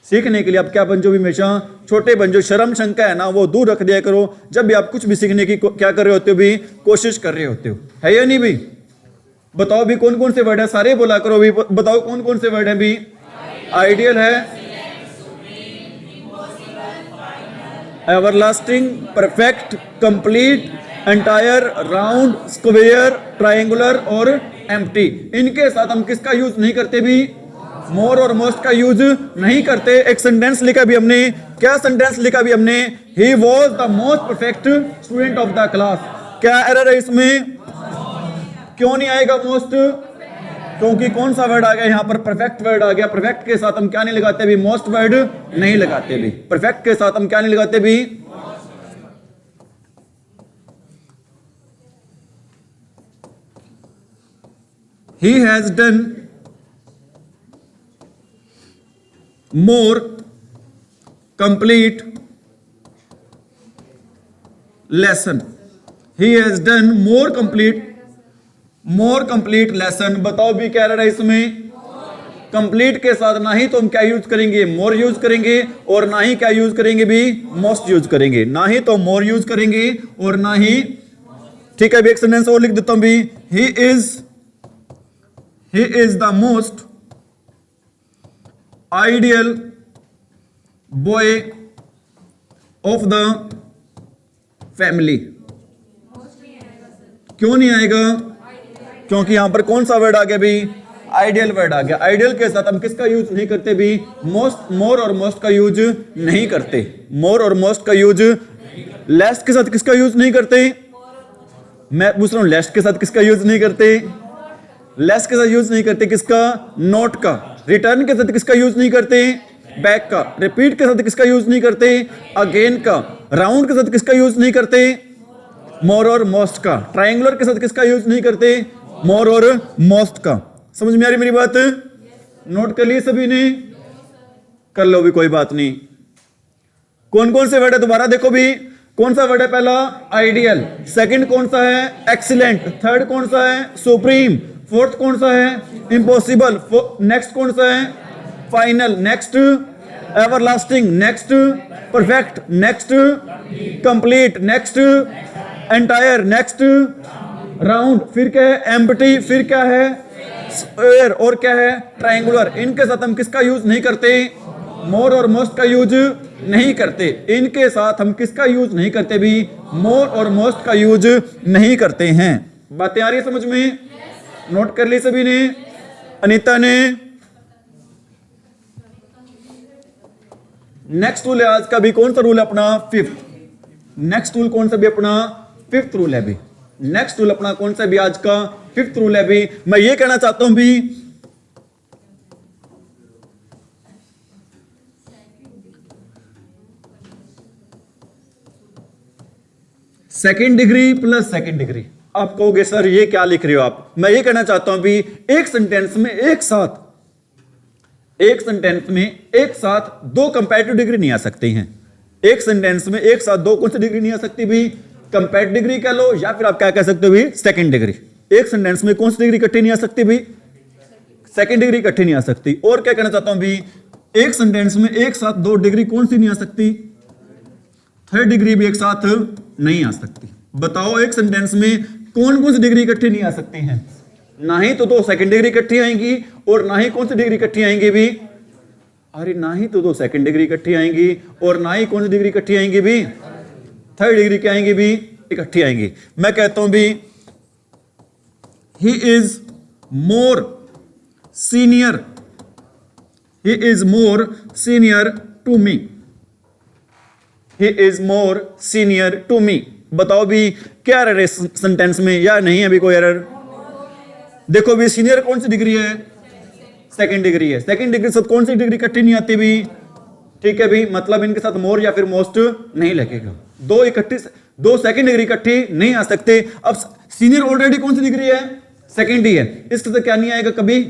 सीखने के लिए आप क्या बन जाओ भी? हमेशा छोटे बन जाओ। शर्म शंका है ना वो दूर रख दिया करो जब भी आप कुछ भी सीखने की क्या कर रहे होते हो भी? कोशिश कर रहे होते हो, है या नहीं भी? बताओ भी कौन कौन से वर्ड है? सारे बोला करो भी, बताओ कौन कौन से वर्ड है भी? आइडियल है, everlasting, perfect, complete, entire, round, square, triangular और एम्प्टी। इनके साथ हम किसका यूज नहीं करते भी? मोर और मोस्ट का यूज नहीं करते। एक सेंटेंस लिखा भी हमने, क्या सेंटेंस लिखा भी हमने? He was the most perfect student of the class. क्या एरर है इसमें? क्यों नहीं आएगा मोस्ट? क्योंकि कौन सा वर्ड आ गया यहां पर? परफेक्ट वर्ड आ गया। परफेक्ट के साथ हम क्या नहीं लगाते भी? मोस्ट वर्ड नहीं लगाते भी। परफेक्ट के साथ हम क्या नहीं लगाते भी? He has done more complete lesson. He has done more complete lesson. बताओ भी क्या रहा है इसमें? कंप्लीट के साथ ना ही तो हम क्या यूज करेंगे? मोर यूज करेंगे, और ना ही क्या यूज करेंगे भी? मोस्ट यूज करेंगे। ना ही तो मोर यूज करेंगे और ना ही, ठीक है, भी एक सेंटेंस और लिख देता हूं भी। He is the most ideal boy of the family. क्यों नहीं आएगा? क्योंकि यहां पर कौन सा वर्ड आ गया भी? आइडियल वर्ड आ गया। आइडियल के साथ हम किसका यूज नहीं करते भी? मोस्ट, मोर और मोस्ट का यूज नहीं करते। मोर और मोस्ट का यूज। लेस्ट के साथ किसका यूज नहीं करते? मैं पूछ रहा हूं, लेस्ट के साथ किसका यूज नहीं करते? लेस के साथ यूज नहीं करते किसका? नोट का। रिटर्न के साथ किसका यूज नहीं करते? बैक का। रिपीट के साथ किसका यूज नहीं करते? अगेन का। राउंड के साथ किसका यूज नहीं करते? मोर और मोस्ट का। ट्रायंगुलर के साथ किसका यूज नहीं करते? मोर और मोस्ट का। समझ में आ रही मेरी बात? नोट कर लिए सभी ने? कर लो भी, कोई बात नहीं। कौन कौन से वर्ड है दोबारा देखो भी। कौन सा वर्ड है? पहला आइडियल, सेकंड कौन सा है? एक्सीलेंट, थर्ड कौन सा है? सुप्रीम, फोर्थ कौन सा है? इम्पॉसिबल, नेक्स्ट कौन सा है? Final, next everlasting next, perfect next, complete next, entire next, round फिर क्या है, एम्प्टी फिर क्या है, स्क्वायर और क्या है, ट्रायंगुलर। इनके साथ हम किसका यूज नहीं करते, मोर और मोस्ट का यूज नहीं करते। इनके साथ हम किसका यूज नहीं करते भी, मोर और मोस्ट का यूज नहीं करते हैं। बातें आ रही है समझ में? नोट कर ली सभी ने? अनीता ने? नेक्स्ट रूल है आज का भी, कौन सा रूल है अपना, फिफ्थ। नेक्स्ट रूल कौन सा भी अपना, फिफ्थ रूल है भी। नेक्स्ट रूल अपना कौन सा भी आज का, फिफ्थ रूल है भी। मैं ये कहना चाहता हूं भी, second degree plus second degree. आप कहोगे सर ये क्या लिख रहे हो आप? मैं ये कहना चाहता हूं भी, एक सेंटेंस में एक साथ दो कंपैरेटिव डिग्री नहीं आ सकती हैं। एक सेंटेंस में एक साथ दो कौन सी डिग्री नहीं आ सकती भी, कंपैरेटिव डिग्री कह लो या फिर आप क्या कह सकते हो भी, सेकंड डिग्री। एक सेंटेंस में कौन सी डिग्री इकट्ठी नहीं आ सकती भी, सेकंड डिग्री इकट्ठी नहीं आ सकती। और क्या कहना चाहता हूं भी, एक सेंटेंस में एक साथ दो डिग्री कौन सी नहीं आ सकती, थर्ड डिग्री भी एक साथ नहीं आ सकती। बताओ एक सेंटेंस में कौन कौन सी डिग्री इकट्ठी नहीं आ सकती हैं? ना ही तो दो सेकंड डिग्री इकट्ठी आएंगी और ना ही कौन सी डिग्री इकट्ठी आएंगी भी, अरे ना ही तो दो सेकंड डिग्री इकट्ठी आएंगी और ना ही कौन सी डिग्री इकट्ठी आएंगी भी, थर्ड डिग्री क्या आएंगी भी, इकट्ठी आएंगी। मैं कहता हूं भी, he is more senior, he is more senior to me, he is more senior to me. बताओ भी क्या एरर है सेंटेंस में या नहीं अभी कोई एरर? देखो भी सीनियर कौन सी डिग्री है, सेकंड डिग्री है। सेकंड डिग्री से कौन सी डिग्री इकट्ठी नहीं आती भी, ठीक है भी, मतलब इनके साथ मोर या फिर मोस्ट नहीं लगेगा। दो इकट्ठी, दो सेकंड डिग्री इकट्ठी नहीं आ सकते। अब सीनियर ऑलरेडी कौन सी डिग्री है, सेकंड ही है, इसके साथ क्या नहीं आएगा कभी,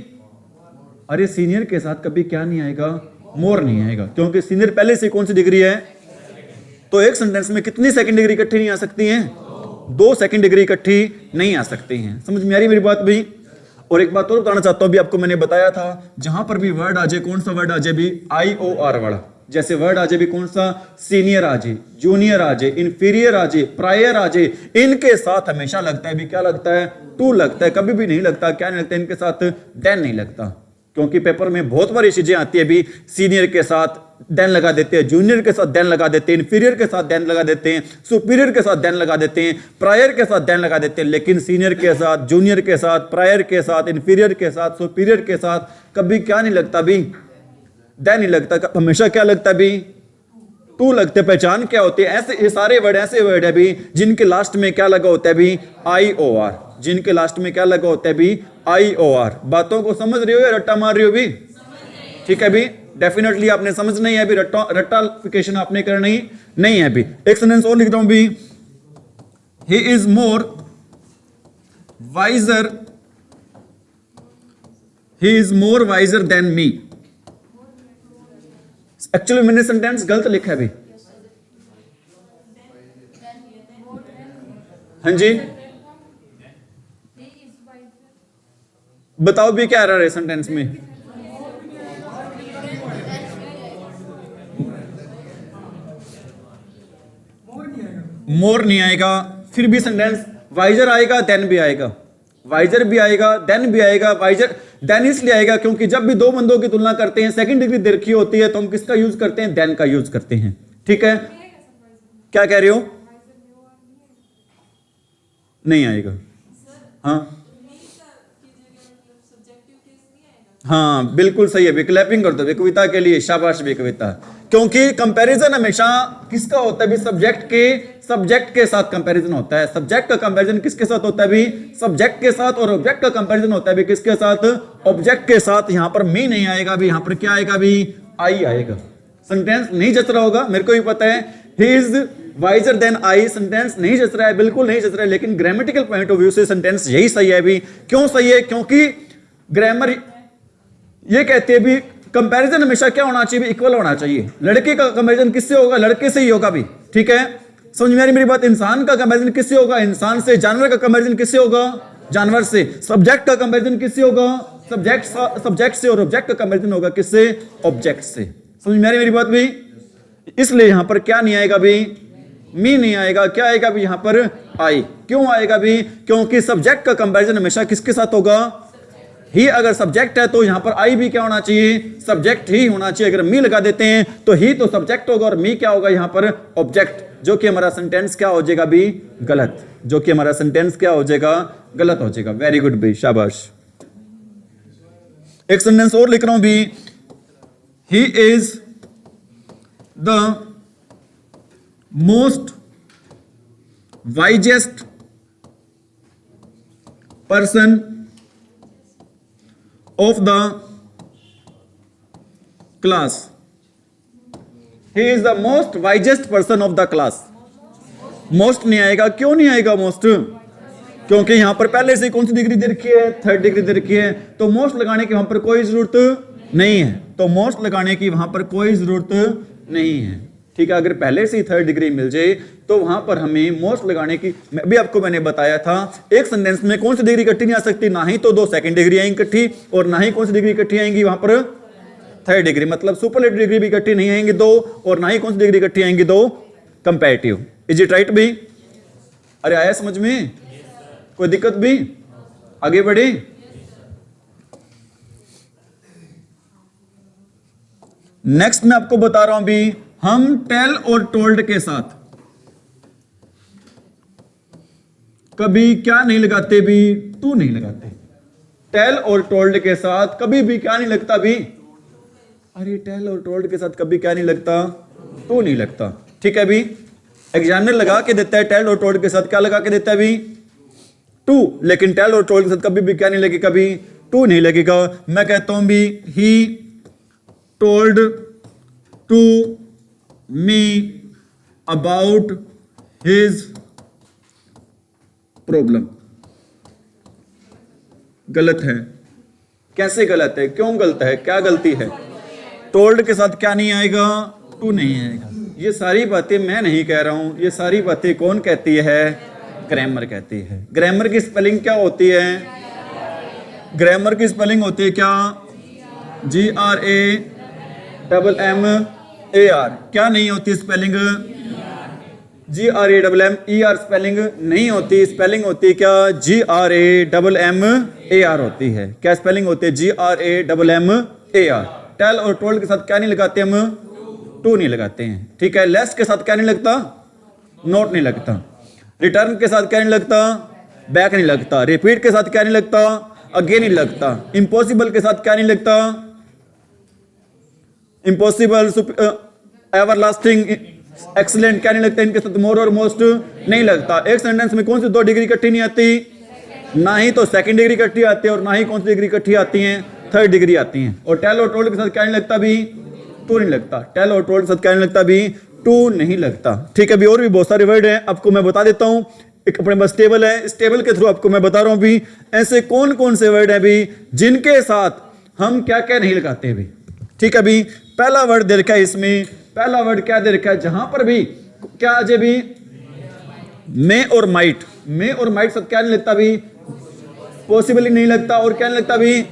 अरे सीनियर के साथ कभी क्या नहीं आएगा, मोर नहीं आएगा, क्योंकि सीनियर पहले से कौन सी डिग्री है। तो एक सेंटेंस में कितनी सेकंड डिग्री इकट्ठी नहीं आ सकती हैं, दो सेकंड डिग्री इकट्ठी नहीं आ सकती हैं। समझ में आ रही मेरी बात भी? और एक बात और बताना चाहता हूं भी, आपको मैंने बताया था जहां पर भी वर्ड आ जाए, कौन सा वर्ड आ जाए भी, IOR वाला, जैसे वर्ड आ जाए भी कौन सा, सीनियर आ जाए, जूनियर आ जाए, इंफीरियर आ जाए, प्रायर आ जाए, इनके साथ हमेशा लगता है भी, क्या लगता है, टू लगता है। कभी भी नहीं लगता, क्या नहीं लगता, इनके साथ देन नहीं लगता। क्योंकि पेपर में बहुत बारी चीजें आती है भी, सीनियर के साथ देन लगा देते हैं, जूनियर के साथ देन लगा देते हैं, इंफीरियर के साथ देन लगा देते हैं, सुपीरियर के साथ देन लगा देते हैं, प्रायर के साथ देन लगा देते हैं। लेकिन सीनियर के साथ, जूनियर के साथ, प्रायर के साथ, इंफीरियर के साथ, सुपीरियर के साथ कभी क्या नहीं लगता भी, देन नहीं लगता। हमेशा क्या लगता भी, टू लगते। पहचान क्या होती है, ऐसे ये सारे वर्ड ऐसे वर्ड है भी जिनके लास्ट में क्या लगा होता है भी, IOR, जिनके लास्ट में क्या लगा होता है भी, IOR। बातों को समझ रहे हो या रट्टा मार रहे हो भी? ठीक है भी, डेफिनेटली आपने समझ नहीं है भी, रट्टाफिकेशन आपने करनी नहीं है भी। एक सेंटेंस और लिखता हूं भी, he is more wiser, he is more wiser than me. Actually मैंने सेंटेंस गलत लिखा है भी, हाँ जी बताओ भी क्या एरर है सेंटेंस में? मोर नहीं आएगा, फिर भी सेंटेंस वाइजर आएगा, देन भी आएगा, वाइजर भी आएगा, देन भी आएगा। वाइजर देन इसलिए आएगा क्योंकि जब भी दो बंदों की तुलना करते हैं, सेकंड डिग्री दे रखी होती है, तो हम किसका यूज करते हैं, देन का यूज करते हैं। ठीक है, क्या कह रहे हो? नहीं आएगा, हाँ हाँ बिल्कुल सही है। क्लैपिंग कर दो कविता के लिए, शाबाश भी कविता। क्योंकि कंपैरिजन हमेशा किसका होता है भी, सब्जेक्ट के साथ कंपैरिजन होता है। सब्जेक्ट का कंपैरिजन किसके साथ होता है भी, सब्जेक्ट के साथ। और ऑब्जेक्ट का कंपैरिजन होता है भी किसके साथ, ऑब्जेक्ट के साथ। यहां पर मी नहीं आएगा भी, यहां पर क्या आएगा भी, आई आएगा। सेंटेंस नहीं जच रहा होगा, मेरे को भी पता है, he is wiser than I, sentence नहीं जच रहा है, बिल्कुल नहीं जच रहा है। लेकिन ग्रामेटिकल पॉइंट ऑफ व्यू से सेंटेंस यही सही है भी। क्यों सही है? क्योंकि ग्रामर ये कहते हैं भी, कंपैरिजन हमेशा क्या होना चाहिए, इक्वल होना चाहिए। लड़के का कंपैरिजन किससे होगा, लड़के से ही होगा भी। ठीक है, समझ में आ रही मेरी बात? इंसान का कंपैरिजन किससे होगा, इंसान से। जानवर का कंपैरिजन किससे होगा, जानवर से। सब्जेक्ट का कंपैरिजन किससे होगा, सब्जेक्ट से। और ऑब्जेक्ट का कंपैरिजन होगा किससे, ऑब्जेक्ट से। समझ में आ रही मेरी बात भी? इसलिए यहां पर क्या नहीं आएगा भी, मी नहीं आएगा, क्या आएगा भी यहां पर आई। क्यों आएगा भी? क्योंकि सब्जेक्ट का कंपैरिजन हमेशा किसके साथ होगा, ही। अगर सब्जेक्ट है तो यहां पर आई भी क्या होना चाहिए, सब्जेक्ट ही होना चाहिए। अगर मी लगा देते हैं तो ही तो सब्जेक्ट होगा और मी क्या होगा यहां पर ऑब्जेक्ट, जो कि हमारा सेंटेंस क्या हो जाएगा भी, गलत। जो कि हमारा सेंटेंस क्या हो जाएगा, गलत हो जाएगा। वेरी गुड भी, शाबाश। एक सेंटेंस और लिख रहा हूं भी, he is the most wisest person of the class. He is the most wisest person of the class. Most नहीं आएगा, क्यों नहीं आएगा most? क्योंकि यहां पर पहले से कौन सी डिग्री दे रखी है, थर्ड डिग्री दे रखी है, तो मोस्ट लगाने की वहां पर कोई जरूरत नहीं है। तो मोस्ट लगाने की वहां पर कोई जरूरत नहीं है, ठीक है। अगर पहले से ही थर्ड डिग्री मिल जाए तो वहां पर हमें मोस्ट लगाने की, अभी आपको मैंने बताया था एक सेंटेंस में कौन सी डिग्री इकट्ठी नहीं आ सकती, ना ही तो दो सेकंड डिग्री आएंगी इकट्ठी, और ना ही कौन सी डिग्री इकट्ठी आएंगी वहां पर थर्ड डिग्री, मतलब सुपरलेटिव डिग्री भी इकट्ठी नहीं आएंगी दो, और ना ही कौन सी डिग्री इकट्ठी आएंगी दो कंपैरेटिव। इज इट राइट भी? अरे आया समझ में? कोई दिक्कत भी? आगे बढ़े। नेक्स्ट मैं आपको बता रहा हूं भी, हम टेल और टोल्ड के साथ कभी क्या नहीं लगाते भी, टू नहीं लगाते। टेल और टोल्ड के साथ कभी भी क्या नहीं लगता भी, अरे टेल और टोल्ड के साथ कभी क्या नहीं लगता, टू नहीं लगता, ठीक है भी। एग्जामिनर लगा के देता है टेल और टोल्ड के साथ, क्या लगा के देता है भी, टू, लेकिन टेल और टोल्ड के साथ कभी भी क्या नहीं लगेगा, कभी टू नहीं लगेगा। मैं कहता हूं भी, he told to me about his problem. गलत है। कैसे गलत है, क्यों गलत है, क्या गलती है? टोल्ड के साथ क्या नहीं आएगा, टू नहीं आएगा। ये सारी बातें मैं नहीं कह रहा हूं, ये सारी बातें कौन कहती है, ग्रामर कहती है। ग्रामर की स्पेलिंग क्या होती है, ग्रामर की स्पेलिंग होती है क्या, GRAMMAR। क्या नहीं होती स्पेलिंग, GRAMMER स्पेलिंग नहीं होती, स्पेलिंग होती है क्या, GRAMMAR होती है। क्या स्पेलिंग होती है, GRAMMAR। टेल और टोल्ड के साथ क्या नहीं लगाते हम, टू नहीं लगाते हैं, ठीक है। लेस के साथ क्या नहीं लगता, नोट नहीं लगता। रिटर्न के साथ क्या नहीं लगता, बैक नहीं लगता। रिपीट के साथ क्या नहीं लगता, अगेन नहीं लगता। इम्पॉसिबल के साथ क्या नहीं लगता, इम्पॉसिबल, एवरलास्टिंग, एक्सीलेंट क्या नहीं लगता, इनके साथ मोर और मोस्ट नहीं लगता। एक सेंटेंस में कौन सी दो डिग्री इकट्ठी नहीं आती, ना ही तो सेकंड डिग्री इकट्ठी आती है और ना ही कौन सी डिग्री इकट्ठी आती है, थर्ड डिग्री आती है। और टेल और टोल्ड के साथ क्या नहीं लगता भी, टू नहीं लगता। टेल और टोल्ड के साथ क्या नहीं लगता भी, टू नहीं लगता, ठीक है। अभी और भी बहुत सारे वर्ड हैं, आपको मैं बता देता हूं। एक अपने पास टेबल है, इस टेबल के थ्रू आपको मैं बता रहा हूं भी ऐसे कौन कौन से वर्ड हैं भी जिनके साथ हम क्या क्या नहीं लगाते भी, ठीक है। अभी पहला वर्ड दे रखा है इसमें, पहला वर्ड क्या दे रखा है, जहां पर भी क्या आ जाए भी, मे और माइट। मे और माइट साथ क्या नहीं लगता भी, पॉसिबली नहीं लगता, और क्या नहीं लगता भी,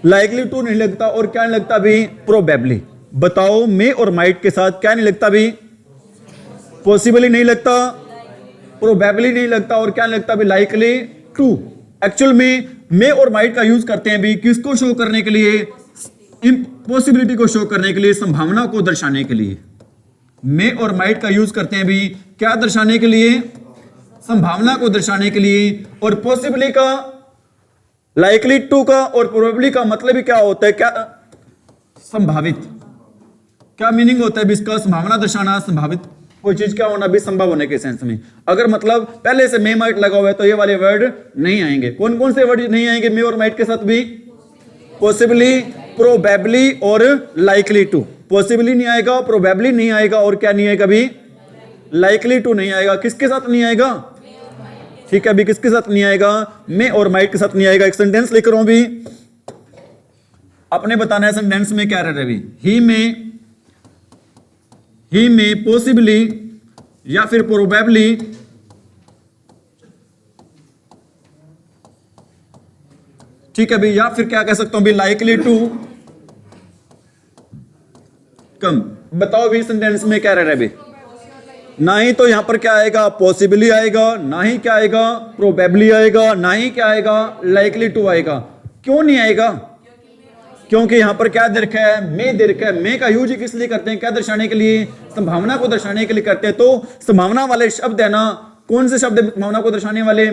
लाइकली टू नहीं लगता, और क्या नहीं लगता भी, प्रोबेबली। बताओ, मे और माइट के साथ क्या नहीं लगता भी, पॉसिबली नहीं लगता, प्रोबेबली नहीं लगता, और क्या नहीं लगता भी, लाइकली टू। एक्चुअल में मे और माइट का यूज करते हैं भी किसको शो करने के लिए, इम्पॉसिबिलिटी को शो करने के लिए, संभावना को दर्शाने के लिए। मे और माइट का यूज करते हैं भी क्या दर्शाने के लिए, संभावना को दर्शाने के लिए। और पॉसिबली का, लाइकली टू का और प्रोबेबली का मतलब ही क्या होता है, क्या, संभावित। क्या मीनिंग होता है भी इसका, संभावना दर्शाना, संभावित कोई चीज क्या होना भी, संभव होने के सेंस में। अगर मतलब पहले से मे माइट लगा हुआ है तो ये वाले वर्ड नहीं आएंगे। कौन कौन से वर्ड नहीं आएंगे मे और माइट के साथ भी, पॉसिबली, प्रोबेबली और लाइकली टू। पॉसिबली नहीं आएगा, प्रोबेबली नहीं आएगा, और क्या नहीं आएगा भी, लाइकली टू नहीं आएगा। किसके साथ नहीं आएगा, ठीक है। अभी किसके साथ नहीं आएगा, मे और माइट के साथ नहीं आएगा। एक सेंटेंस लिख रहा हूं भी, आपने बताना है सेंटेंस में क्या रह रहा है। ही में पॉसिबली या फिर प्रोबेबली ठीक है भी, या फिर क्या कह सकता हूं भी, लाइकली टू कम। बताओ भी सेंटेंस में क्या रह रहा है अभी? ना ही तो यहां पर क्या आएगा, पॉसिबली आएगा, ना ही क्या आएगा, प्रोबेबली आएगा, ना ही क्या आएगा, लाइकली टू आएगा। क्यों नहीं आएगा? क्योंकि यहां पर क्या दे रखा है, मे दे रखा है। मे का यूज किस लिए करते हैं? क्या दर्शाने के लिए? संभावना को दर्शाने के लिए करते हैं। तो संभावना वाले शब्द है ना, कौन से शब्द संभावना को दर्शाने वाले?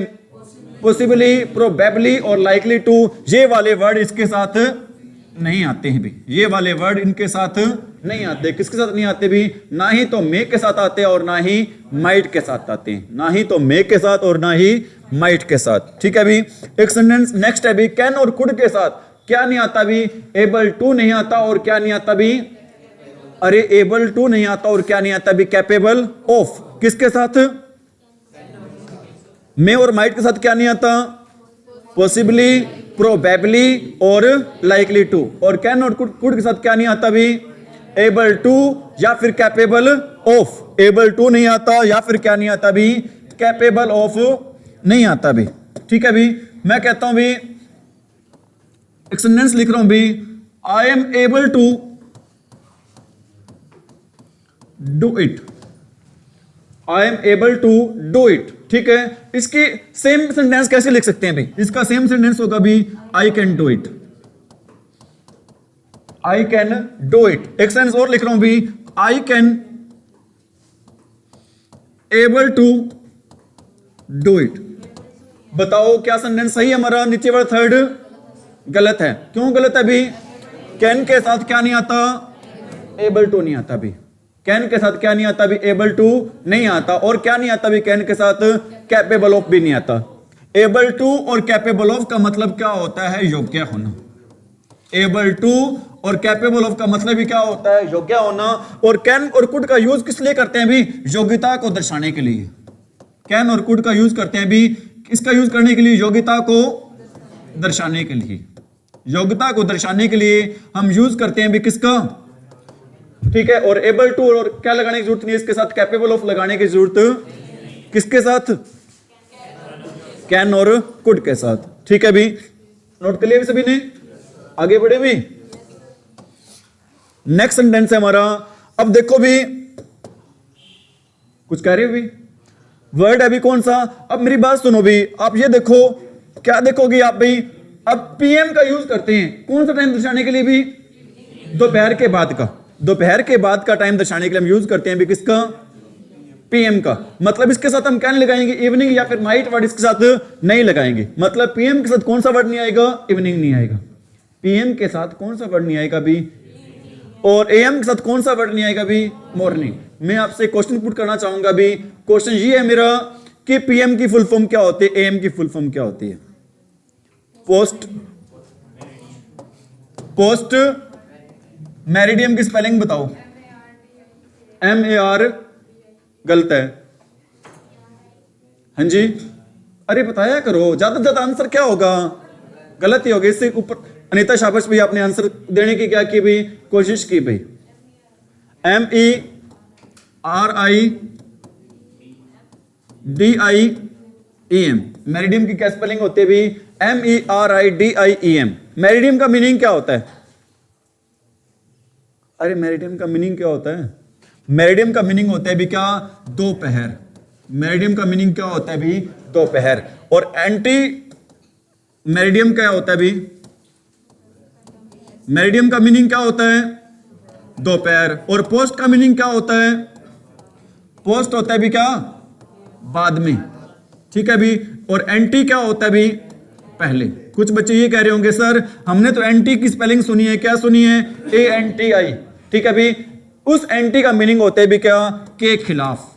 पॉसिबली, प्रोबेबली और लाइकली टू। ये वाले वर्ड इसके साथ नहीं आते हैं भी, ये वाले वर्ड इनके साथ नहीं आते। किसके साथ नहीं आते भी? ना ही तो मे के साथ आते हैं और ना ही माइट के साथ आते हैं। ना ही तो मे के साथ और ना ही माइट के साथ। ठीक है भी। एक सेंटेंस नेक्स्ट है भी, कैन और कुड के साथ क्या नहीं आता भी? एबल टू नहीं आता और क्या नहीं आता भी? अरे एबल टू नहीं आता और क्या नहीं आता भी? Capable of. किसके साथ? मे और माइट के साथ क्या नहीं आता? पॉसिबली, प्रोबेबली और लाइकली टू। और कैन और कुड के साथ क्या नहीं आता भी? एबल टू या फिर कैपेबल ऑफ। एबल टू नहीं आता या फिर क्या नहीं आता भी? कैपेबल ऑफ नहीं आता भी। ठीक है भी। मैं कहता हूं भी, एक सेंटेंस लिख रहा हूं भी, I am able to do it. I am able to do it. ठीक है। इसकी सेम सेंटेंस कैसे लिख सकते हैं भाई? इसका सेम सेंटेंस होगा भी, I can do it. I can do it. एक सेंटेंस और लिख रहा हूं भी, I can able to do it. बताओ क्या सेंटेंस सही है हमारा? नीचे वाला थर्ड गलत है। क्यों गलत है भी? कैन के साथ क्या नहीं आता? एबल टू नहीं आता भी। कैन के साथ क्या नहीं आता भी? एबल टू नहीं आता। और क्या नहीं आता भी कैन के साथ? कैपेबल ऑफ भी नहीं आता। एबल टू और कैपेबल ऑफ का मतलब क्या होता है? योग्य होना। एबल टू और कैपेबल ऑफ का मतलब भी क्या होता है? योग्य होना। और कैन और कुड का यूज किस लिए करते हैं भी? योग्यता को दर्शाने के लिए। कैन और कुड का यूज करते हैं भी, किसका यूज करने के लिए? योग्यता को दर्शाने के लिए। योग्यता को दर्शाने के लिए हम यूज करते हैं भी किसका? ठीक है। और एबल टू और क्या लगाने की जरूरत नहीं है इसके साथ? कैपेबल ऑफ लगाने की जरूरत किसके साथ? कैन और कुड के साथ। ठीक है भी। नोट कर लिया भी सभी ने? आगे बढ़े भी। नेक्स्ट सेंटेंस है हमारा। अब देखो भी, कुछ कह रहे हो भी? वर्ड है भी कौन सा? अब मेरी बात सुनो भी, आप ये देखो, क्या देखोगे आप भी? अब पीएम का यूज करते हैं कौन सा टाइम दर्शाने के लिए भी? दोपहर के बाद का। दोपहर के बाद का टाइम दर्शाने के लिए हम यूज करते हैं भी किसका? पीएम का। मतलब इसके साथ हम क्या नहीं लगाएंगे? इवनिंग या फिर नाइट वर्ड इसके साथ नहीं लगाएंगे। मतलब पीएम के साथ कौन सा वर्ड नहीं आएगा? इवनिंग नहीं आएगा। पीएम के साथ कौन सा वर्ड नहीं आएगा भी? और एएम के साथ कौन सा वर्ड नहीं आएगा भी? मॉर्निंग। मैं आपसे क्वेश्चन पुट करना चाहूंगा भी। क्वेश्चन ये है मेरा कि पीएम की फुल फॉर्म क्या होती है, एएम की फुल फॉर्म क्या होती है? पोस्ट मेरिडियम की स्पेलिंग बताओ। MAR गलत है। हाँ जी, अरे बताया करो, ज्यादा से ज्यादा आंसर क्या होगा? गलत ही होगा। इससे ऊपर अनीता शाबाश भाई, आपने आंसर देने की क्या की भाई? कोशिश की भाई। MERIDIEM। मेरिडियम की क्या स्पेलिंग होती है भी? MERIDIEM। मेरिडियम का मीनिंग क्या होता है? अरे मेरिडियम का मीनिंग क्या होता है? मेरिडियम का मीनिंग होता है भी क्या? दोपहर। मेरिडियम का मीनिंग क्या होता है भी? दोपहर। और एंटी मेरिडियम क्या होता है भी? मेरिडियम का मीनिंग क्या होता है? दोपहर। और पोस्ट का मीनिंग क्या होता है? पोस्ट होता है भी क्या? बाद में। ठीक है भी। और एंटी क्या होता है भी? पहले। कुछ बच्चे ये कह रहे होंगे सर हमने तो एंटी की स्पेलिंग सुनी है, क्या सुनी है? ANTI। ठीक है भी। उस एंटी का मीनिंग होता है भी क्या? के खिलाफ।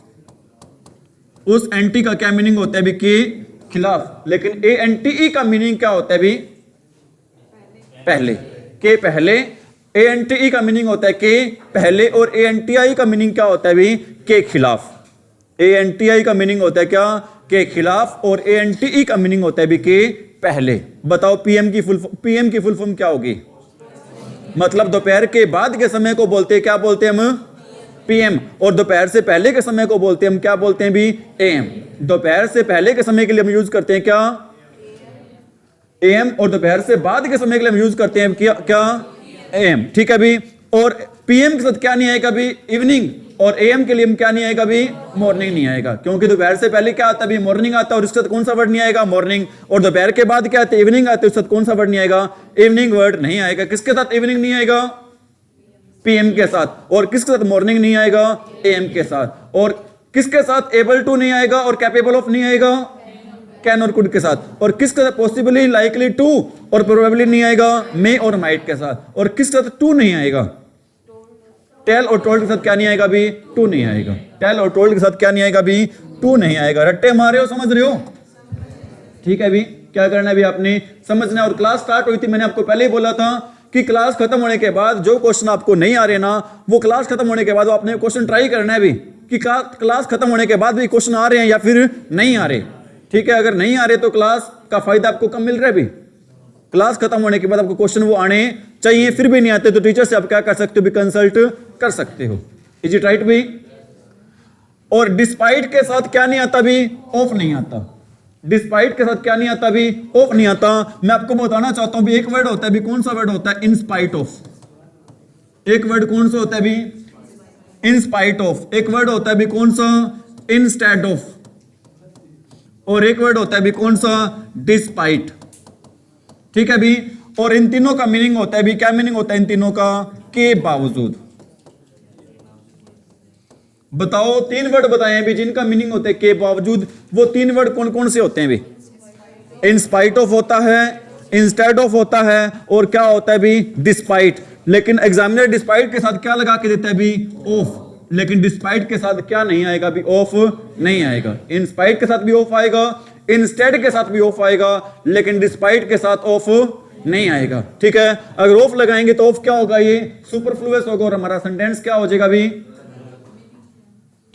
उस एंटी का क्या मीनिंग होता है भी? के खिलाफ। लेकिन ANTE का मीनिंग क्या होता है भी? पहले। के पहले। ANTE का मीनिंग होता है के पहले। और ANTI का मीनिंग क्या होता है भी? के खिलाफ। ANTI का मीनिंग होता है क्या? के खिलाफ। और ANTE का मीनिंग होता है भी के पहले। बताओ पीएम की फुल फॉर्म क्या होगी? मतलब दोपहर के बाद के समय को बोलते हैं क्या बोलते हैं हम? पीएम। और दोपहर से पहले के समय को बोलते हैं हम क्या बोलते हैं भी? एएम। दोपहर से पहले के समय के लिए हम यूज करते हैं क्या? एएम। और दोपहर से बाद के समय के लिए हम यूज करते हैं क्या? एएम। ठीक है भी। और पीएम के साथ क्या नहीं आएगा अभी? इवनिंग। और एएम के लिए क्या नहीं आएगा अभी? मॉर्निंग नहीं आएगा, क्योंकि दोपहर से पहले क्या आता है अभी? मॉर्निंग आता है, और इसके साथ कौन सा वर्ड नहीं आएगा? मॉर्निंग। और दोपहर के बाद क्या आता है? इवनिंग आते है, उसके साथ कौन सा वर्ड नहीं आएगा? इवनिंग वर्ड नहीं आएगा। किसके साथ इवनिंग नहीं आएगा? पीएम के साथ। और किसके साथ मॉर्निंग नहीं आएगा? एएम के साथ। और किसके साथ एबल टू नहीं आएगा और कैपेबल ऑफ नहीं आएगा? कैन और कुड के साथ। और किसके साथ पॉसिबली, लाइकली, टू और प्रोबेबली नहीं आएगा? मे और माइट के साथ। और किसके साथ टू नहीं आएगा? टेल और टोल्ड के साथ क्या नहीं आएगा अभी? टू नहीं आएगा। टेल और टोल्ड के साथ क्या नहीं आएगा अभी? टू नहीं आएगा। रट्टे मारे हो, समझ रहे हो? ठीक है, अभी क्या करना है? अभी आपने समझना है। और क्लास स्टार्ट हुई थी, मैंने आपको पहले ही बोला था कि क्लास खत्म होने के बाद जो क्वेश्चन आपको नहीं आ रहे ना, वो क्लास खत्म होने के बाद आपने क्वेश्चन ट्राई करना है अभी, कि क्लास खत्म होने के बाद भी क्वेश्चन आ रहे हैं या फिर नहीं आ रहे। ठीक है, अगर नहीं आ रहे तो क्लास का फायदा आपको कम मिल रहा है। अभी क्लास खत्म होने के बाद आपको क्वेश्चन वो आने चाहिए, फिर भी नहीं आते तो टीचर से आप क्या कर सकते हो? भी कंसल्ट कर सकते हो। इज इट राइट भी? और डिस्पाइट के साथ क्या नहीं आता भी? ऑफ नहीं आता। डिस्पाइट के साथ क्या नहीं आता भी? ऑफ नहीं आता। मैं आपको बताना चाहता हूं भी, एक वर्ड होता है भी, कौन सा वर्ड होता है? In spite of. एक वर्ड कौन सा होता है भी? In spite of. एक वर्ड होता है भी कौन सा? Instead of. और एक वर्ड होता है भी कौन सा? डिस्पाइट। ठीक है भी। और इन तीनों का मीनिंग होता है भी, क्या मीनिंग होता है इन तीनों का? के बावजूद। बताओ, तीन वर्ड बताए भी जिनका मीनिंग होता है के बावजूद। वो तीन वर्ड कौन कौन से होते हैं भी? इन स्पाइट ऑफ होता है, इंस्टेड ऑफ होता है, और क्या होता है भी? डिस्पाइट। लेकिन एग्जामिनर डिस्पाइट के साथ क्या लगा के देता है भी? ऑफ। लेकिन डिस्पाइट के साथ क्या नहीं आएगा भी? ऑफ नहीं आएगा। इन स्पाइट के साथ भी ऑफ आएगा, इंस्टेड के साथ भी ऑफ आएगा, लेकिन डिस्पाइट के साथ ऑफ नहीं आएगा। ठीक है, अगर ऑफ लगाएंगे तो ऑफ क्या होगा? ये सुपरफ्लुअस होगा, और हमारा सेंटेंस क्या हो जाएगा भी?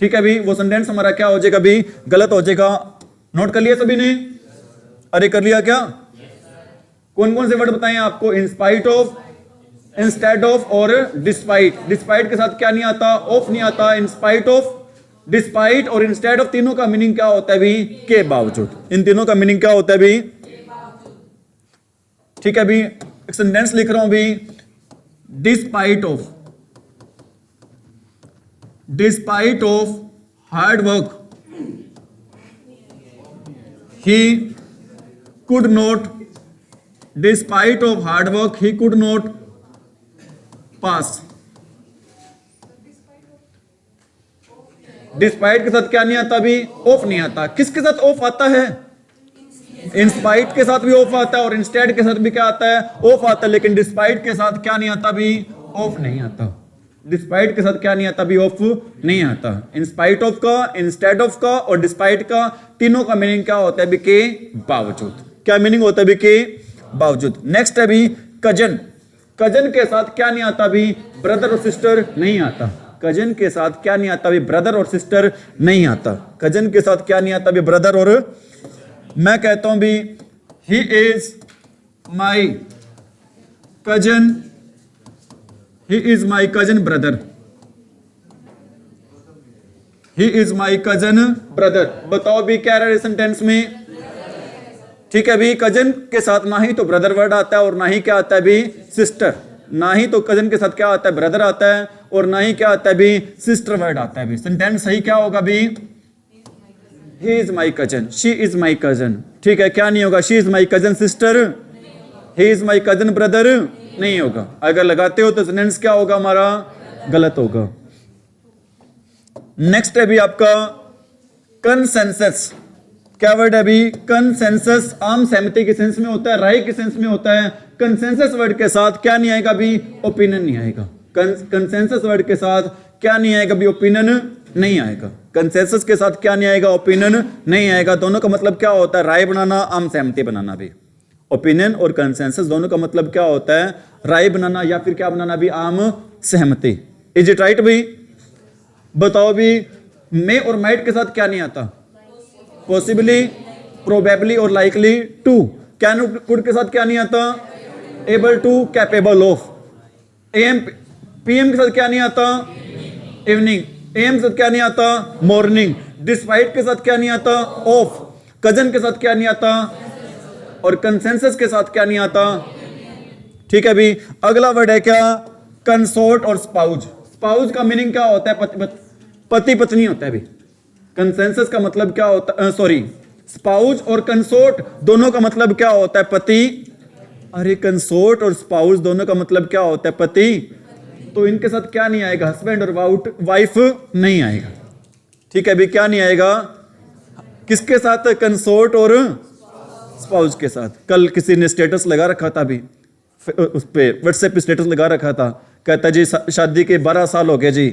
ठीक है भी, वो सेंटेंस हमारा क्या हो जाएगा भी? गलत हो जाएगा। नोट कर लिया सभी ने? अरे कर लिया क्या? कौन कौन से वर्ड बताएं आपको? In spite of, instead of और डिस्पाइट। डिस्पाइट के साथ क्या नहीं आता? ऑफ नहीं आता। इन स्पाइट ऑफ, डिस्पाइट और इंस्टेड ऑफ, तीनों का मीनिंग क्या होता है भी? के बावजूद। इन तीनों का मीनिंग क्या होता है भी? ठीक है भी, एक सेंटेंस लिख रहा हूं भी, despite of, despite of hard work he could not, despite of hard work he could not pass. Despite के साथ क्या नहीं आता भी? ऑफ नहीं आता। किसके साथ ऑफ आता है? इंस्पाइट के साथ भी ऑफ आता है, और इंस्टेड के साथ भी क्या आता है? ऑफ आता है। लेकिन डिस्पाइट के साथ क्या नहीं आता भी? ऑफ नहीं आता। डिस्पाइट के साथ क्या नहीं आता भी? ऑफ नहीं आता। इंस्पाइट ऑफ का, इंस्टेड ऑफ का और डिस्पाइट का, तीनों का मीनिंग क्या होता है भी? के बावजूद। क्या मीनिंग होता है भी? के बावजूद। नेक्स्ट है भी कजन। कजन के साथ क्या नहीं आता भी? ब्रदर और सिस्टर नहीं आता। कजन के साथ क्या नहीं आता भी? ब्रदर और सिस्टर नहीं आता। कजन के साथ क्या नहीं आता भी? ब्रदर और, मैं कहता हूं भी, he is my cousin, he is my cousin brother, he is my cousin brother. बताओ भी क्या रहा है सेंटेंस में? ठीक है भी, कजन के साथ ना ही तो ब्रदर वर्ड आता है और ना ही क्या आता है भी? सिस्टर। ना ही तो कजन के साथ क्या आता है? ब्रदर आता है, और ना ही क्या आता है भी? सिस्टर वर्ड आता है भी। सेंटेंस सही क्या होगा भी? He is my cousin, she is my cousin. ठीक है, क्या नहीं होगा? She is my cousin sister, he is my cousin brother नहीं होगा। अगर लगाते हो तो सेंटेंस क्या होगा हमारा? गलत होगा। नेक्स्ट है भी आपका कंसेंसस। क्या वर्ड है भी? कंसेंसस। आम सहमति के सेंस में होता है, राय के सेंस में होता है। कंसेंसस वर्ड के साथ क्या नहीं आएगा भी? ओपिनियन नहीं आएगा। कंसेंसस वर्ड के साथ क्या नहीं आएगा भी? ओपिनियन नहीं आएगा। कंसेंसस के साथ क्या नहीं आएगा? ओपिनियन नहीं आएगा। दोनों का मतलब क्या होता है? राय बनाना, आम सहमति बनाना भी। ओपिनियन और कंसेंसस दोनों का मतलब क्या होता है? राय बनाना या फिर क्या बनाना भी? आम सहमति। इज इट राइट भी? बताओ भी, मे और माइट के साथ क्या नहीं आता? पॉसिबली, प्रोबेबली और लाइकली, टू। कैन कुड के साथ क्या नहीं आता? Able to, capable of. AM, PM के साथ क्या नहीं आता? इवनिंग। एम के साथ क्या नहीं आता? मॉर्निंग। डिस्पाइट के साथ क्या नहीं आता? ऑफ। कजन के साथ क्या नहीं आता? और कंसेंसस के साथ क्या नहीं आता? ठीक है भी। अगला वर्ड है क्या? कंसोर्ट और स्पाउज। स्पाउज का मीनिंग क्या होता है? पति पत्नी होता है भी। कंसेंसस का मतलब क्या होता है? सॉरी, स्पाउज और कंसोर्ट दोनों का मतलब क्या होता है? पति। अरे कंसोर्ट और स्पाउज दोनों का मतलब क्या होता है? पति। तो इनके साथ क्या नहीं आएगा? हस्बैंड और वाइफ नहीं आएगा। ठीक है भी, क्या नहीं आएगा? किसके साथ? कंसोर्ट और स्पाउज के साथ। कल किसी ने स्टेटस लगा रखा था भी, उस पे व्हाट्सएप पे स्टेटस लगा रखा था, कहता जी शादी के 12 साल हो गए जी,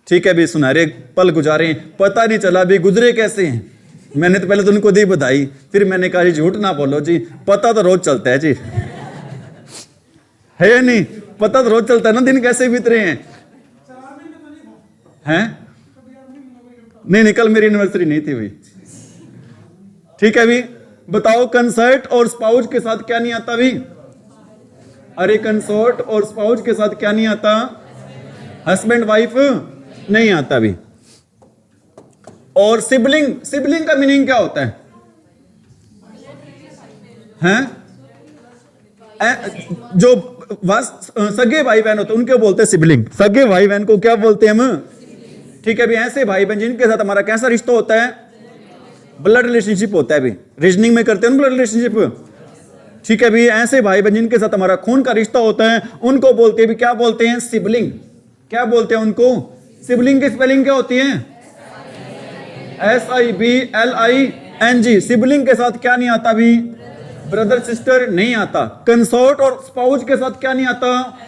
ठीक है भी, सुनहरे पल गुजारे, पता नहीं चला भी गुजरे कैसे हैं। मैंने तो पहले तो उनको दी बधाई, फिर मैंने कहा जी झूठ ना बोलो जी, पता तो रोज चलता है जी, है या नहीं? पता तो रोज चलता है ना दिन कैसे बीत रहे हैं। हैं? नहीं, कल मेरी एनिवर्सरी नहीं थी भाई। ठीक है भी, बताओ कंसर्ट और स्पाउज के साथ क्या नहीं आता भी? अरे कंसोर्ट और स्पाउज के साथ क्या नहीं आता? हस्बैंड वाइफ नहीं आता भी। और सिबलिंग, सिबलिंग का मीनिंग क्या होता है? हैं? जो सगे भाई बहन होते हैं उनको बोलते हैं सिबलिंग। सगे भाई बहन को क्या बोलते हैं हम? ठीक है भी, ऐसे भाई बहन जिनके साथ हमारा कैसा रिश्ता होता है? ब्लड रिलेशनशिप होता है भी। रीजनिंग में करते हैं ब्लड रिलेशनशिप। ठीक है भी, ऐसे भाई बहन जिनके साथ हमारा खून का रिश्ता होता है उनको बोलते हैं भी, क्या बोलते हैं? सिबलिंग। क्या बोलते हैं उनको? सिबलिंग की स्पेलिंग क्या होती है? SIBLING। सिबलिंग के साथ क्या नहीं आता भी? ब्रदर सिस्टर नहीं आता। कंसोर्ट और स्पाउज के साथ क्या नहीं आता?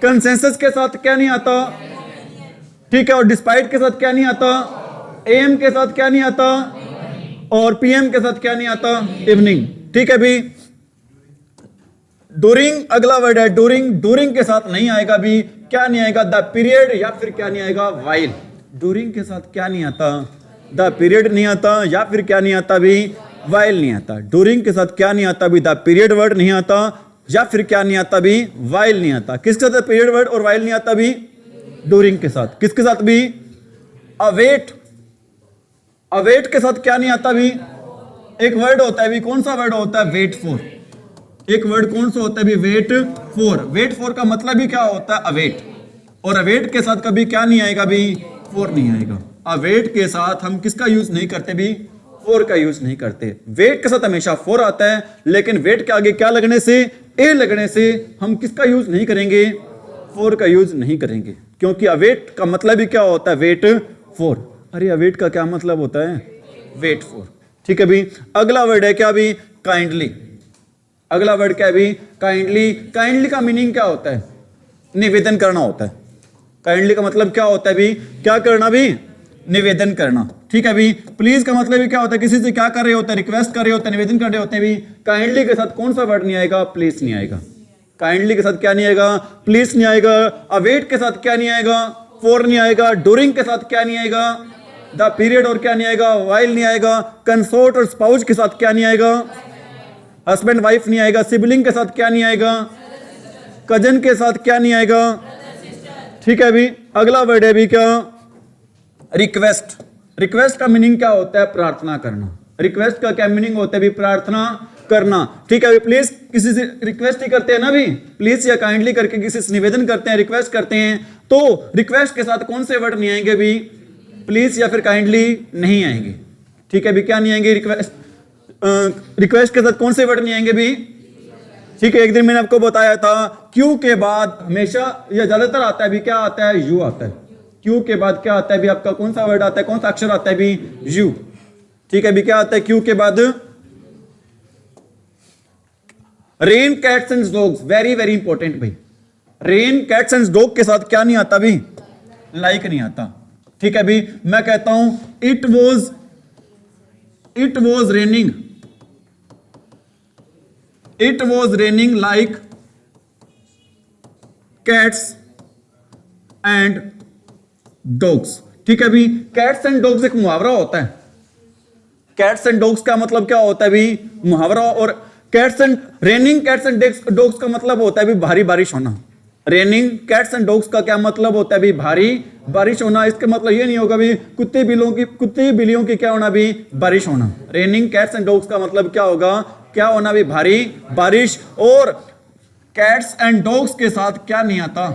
कंसेंसस के साथ क्या नहीं आता? ठीक है, और डिस्पाइट के साथ क्या नहीं आता? AM के साथ क्या नहीं आता? और PM के साथ क्या नहीं आता? इवनिंग। ठीक है भी, डूरिंग अगला वर्ड है डूरिंग। डूरिंग के साथ नहीं आएगा भी, क्या नहीं आएगा? द पीरियड, या फिर क्या नहीं आएगा? वाइल। डूरिंग के साथ क्या नहीं आता? द पीरियड नहीं आता, या फिर क्या नहीं आता भी? वाइल नहीं आता। डूरिंग के साथ क्या नहीं आता भी? द पीरियड वर्ड नहीं आता, या फिर क्या नहीं आता भी? वाइल नहीं आता। किसके साथ पीरियड वर्ड और वाइल नहीं आता भी? डूरिंग के साथ। किसके साथ भी? अवेट। अवेट के साथ क्या नहीं आता भी? एक वर्ड होता है भी, कौन सा वर्ड होता है? Wait for. एक वर्ड कौन सा होता है भी? Wait for. वेट फॉर का मतलब ही क्या होता है? अवेट। और अवेट के साथ कभी क्या नहीं आएगा भी? फॉर नहीं आएगा। अवेट के साथ हम किसका यूज नहीं करते भी? फॉर का यूज नहीं करते। वेट के साथ हमेशा फॉर आता है, लेकिन वेट के आगे क्या लगने से? ए लगने से हम किसका यूज नहीं करेंगे? फॉर का यूज नहीं करेंगे, क्योंकि अवेट का मतलब ही क्या होता है? Wait for. अरे अवेट का क्या मतलब होता है? Wait for. ठीक है भी, अगला वर्ड है क्या भी? काइंडली। अगला वर्ड क्या है भी? काइंडली। काइंडली का मीनिंग क्या होता है? निवेदन करना होता है। काइंडली का मतलब क्या होता है भी? क्या करना भी? निवेदन करना। ठीक है भी, प्लीज का मतलब भी क्या होता है? किसी से क्या कर रहे होते हैं? रिक्वेस्ट कर रहे होते हैं, निवेदन कर रहे होते हैं भी। काइंडली के साथ कौन सा वर्ड नहीं आएगा? प्लीज नहीं आएगा। काइंडली के साथ क्या नहीं आएगा? प्लीज नहीं आएगा। अवेट के साथ क्या नहीं आएगा? फॉर नहीं आएगा। डूरिंग के साथ क्या नहीं आएगा? द पीरियड और क्या नहीं आएगा? वाइल नहीं आएगा। कंसोर्ट और स्पाउज के साथ क्या नहीं आएगा? हस्बैंड वाइफ नहीं आएगा। सिबलिंग के साथ क्या नहीं आएगा? कजन के साथ क्या नहीं आएगा? ठीक है भी, अगला वर्ड है भी क्या? रिक्वेस्ट। रिक्वेस्ट का मीनिंग क्या होता है? प्रार्थना करना। रिक्वेस्ट का क्या मीनिंग होता है भी? प्रार्थना करना। ठीक है भी, प्लीज किसी से रिक्वेस्ट ही करते हैं ना भी, प्लीज या काइंडली करके किसी से निवेदन करते हैं, रिक्वेस्ट करते हैं, तो रिक्वेस्ट के साथ कौन से वर्ड नहीं आएंगे भी? प्लीज या फिर काइंडली नहीं आएंगे। ठीक है भी, क्या नहीं आएंगे? रिक्वेस्ट के साथ कौन से वर्ड नहीं आएंगे भी? ठीक है, एक दिन मैंने आपको बताया था क्यू के बाद हमेशा या ज्यादातर आता है भी, क्या आता है? यू आता है। क्यू के बाद क्या आता है भी? आपका कौन सा वर्ड आता है? कौन सा अक्षर आता है भी? यू। ठीक है भी, क्या आता है क्यू के बाद? Rain, cats and dogs. Very very important भाई। रेन, कैट्स एंड डॉग के साथ क्या नहीं आता भी? लाइक नहीं आता। ठीक है भी, मैं कहता हूं it was raining. It was raining like cats and dogs. ठीक है भी, कैट्स एंड डॉग्स एक मुहावरा होता है। कैट्स एंड डॉग्स का मतलब क्या होता है भी? मुहावरा। और cats and raining cats and dogs का मतलब होता है भी भारी बारिश होना। रेनिंग कैट्स एंड डॉग्स का क्या मतलब होता है भी? भारी बारिश होना। इसका मतलब ये नहीं होगा भी कुत्ते बिल्लियों की क्या होना भी? बारिश होना। रेनिंग कैट्स एंड डॉग्स का मतलब क्या होगा? क्या होना भी? भारी बारिश। और कैट्स एंड डॉग्स के साथ क्या नहीं आता,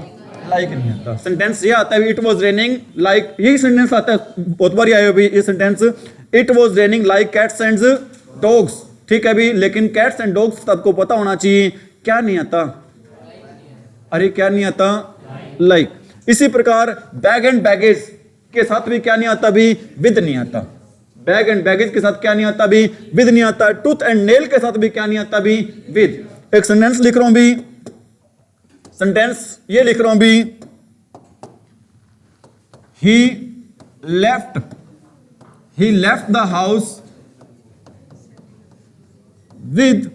लाइक नहीं आता। सेंटेंस ये आता है, इट वॉज रेनिंग लाइक, यही सेंटेंस आता है, बहुत बार आए हो भी ये sentence, it was raining like cats and dogs, ठीक है भी, लेकिन कैट्स एंड डॉग्स आपको पता होना चाहिए क्या नहीं आता, अरे क्या नहीं आता, लाइक। इसी प्रकार बैग एंड बैगेज के साथ भी क्या नहीं आता भी, विद नहीं आता। बैग एंड बैगेज के साथ क्या नहीं आता भी, विद नहीं आता। टूथ एंड नेल के साथ भी क्या नहीं आता भी, विद। एक सेंटेंस लिख रहा हूं भी, सेंटेंस ये लिख रहा हूं भी, he left the house with,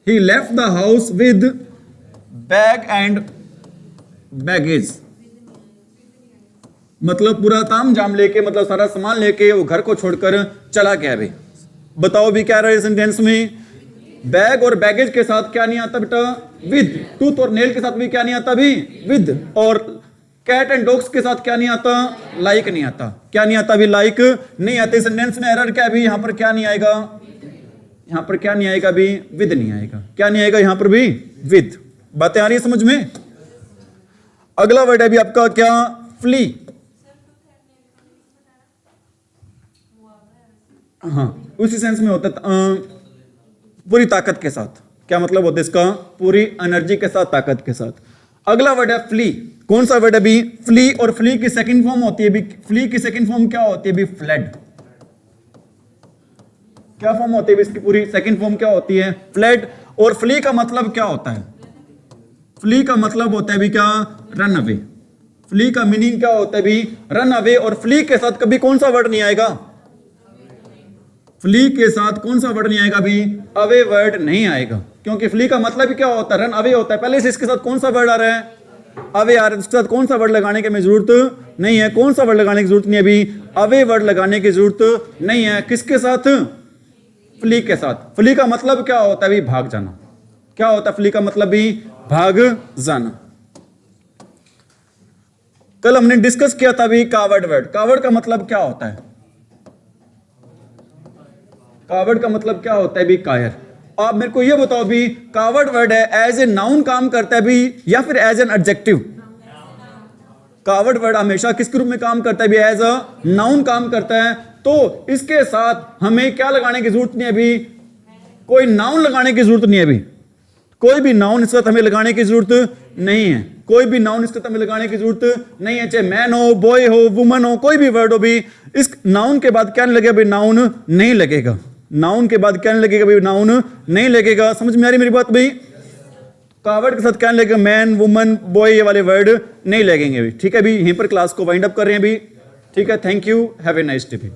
he left the house with bag and baggage, मतलब पूरा ताम जाम लेके, मतलब सारा सामान लेके वो घर को छोड़कर चला गया। भाई बताओ भी क्या रहे सेंटेंस में, बैग और बैगेज के साथ क्या नहीं आता बेटा, विद। टूथ और नेल के साथ भी क्या नहीं आता भी, विद। और कैट एंड डॉग्स के साथ क्या नहीं आता, लाइक नहीं आता। क्या नहीं आता भी, लाइक नहीं आते। सेंटेंस में एरर क्या है भी, यहां पर क्या नहीं आएगा, यहां पर क्या नहीं आएगा भी, विद नहीं आएगा। क्या नहीं आएगा यहां पर भी, विद। बातें आ रही है समझ में। अगला वर्ड है भी आपका क्या, फ्ली। हाँ उसी सेंस में होता है, पूरी ताकत के साथ। क्या मतलब होता है इसका, पूरी एनर्जी के साथ, ताकत के साथ। अगला वर्ड है फ्ली। कौन सा वर्ड है भी, फ्ली। और फ्ली की सेकंड फॉर्म होती है भी, फ्ली की सेकंड फॉर्म क्या होती है भी, फ्लेड। क्या फॉर्म होती है इसकी, पूरी सेकंड फॉर्म क्या होती है, फ्लेड। और फ्ली का मतलब क्या होता है, फ्ली का मतलब होता है भी क्या, रन अवे। फ्ली का मीनिंग क्या होता है भी, रन अवे। और फ्ली के साथ कभी कौन सा वर्ड नहीं आएगा, फ्ली के साथ कौन सा वर्ड नहीं आएगा भी, अवे वर्ड नहीं आएगा। क्योंकि फ्ली का मतलब क्या होता है, रन अवे होता है। पहले से इसके साथ कौन सा वर्ड आ रहा है, अवे आ रहा है। इसके साथ कौन सा वर्ड लगाने की हमें जरूरत नहीं है। कौन सा वर्ड लगाने की जरूरत नहीं है अभी, अवे वर्ड लगाने की जरूरत नहीं है। किसके साथ, फ्ली के साथ। फ्ली का मतलब क्या होता है भी, भाग जाना। क्या होता है फ्ली का मतलब भी, भाग जाना। कल हमने डिस्कस किया था भी कावर्ड वर्ड। कावर्ड का मतलब क्या होता है, कावर्ड का मतलब क्या होता है भी, कायर। आप मेरे को ये बताओ भी, कावर्ड वर्ड है एज ए नाउन काम करता है भी, या फिर as an adjective. Coward word हमेशा किसके रूप में काम करता है भी, एज अ नाउन काम करता है। तो इसके साथ हमें क्या लगाने की जरूरत नहीं है अभी, कोई नाउन लगाने की जरूरत नहीं है अभी। कोई भी नाउन इसके साथ हमें लगाने की जरूरत नहीं है। कोई भी नाउन इसके साथ हमें लगाने की जरूरत नहीं है। चाहे मैन हो, बॉय हो, वुमन हो, कोई भी वर्ड हो भी, इस नाउन के बाद क्या नहीं लगेगा भाई, नाउन नहीं लगेगा। नाउन के बाद क्या नहीं लगेगा भाई, नाउन नहीं लगेगा। समझ में आ रही मेरी बात भाई। कावर्ड के साथ क्या नहीं लगेगा, मैन, वुमन, बॉय, ये वाले वर्ड नहीं लगेंगे भी। ठीक है भी, यहीं पर क्लास को वाइंड अप कर रहे हैं भी। ठीक है, thank you, have a nice day.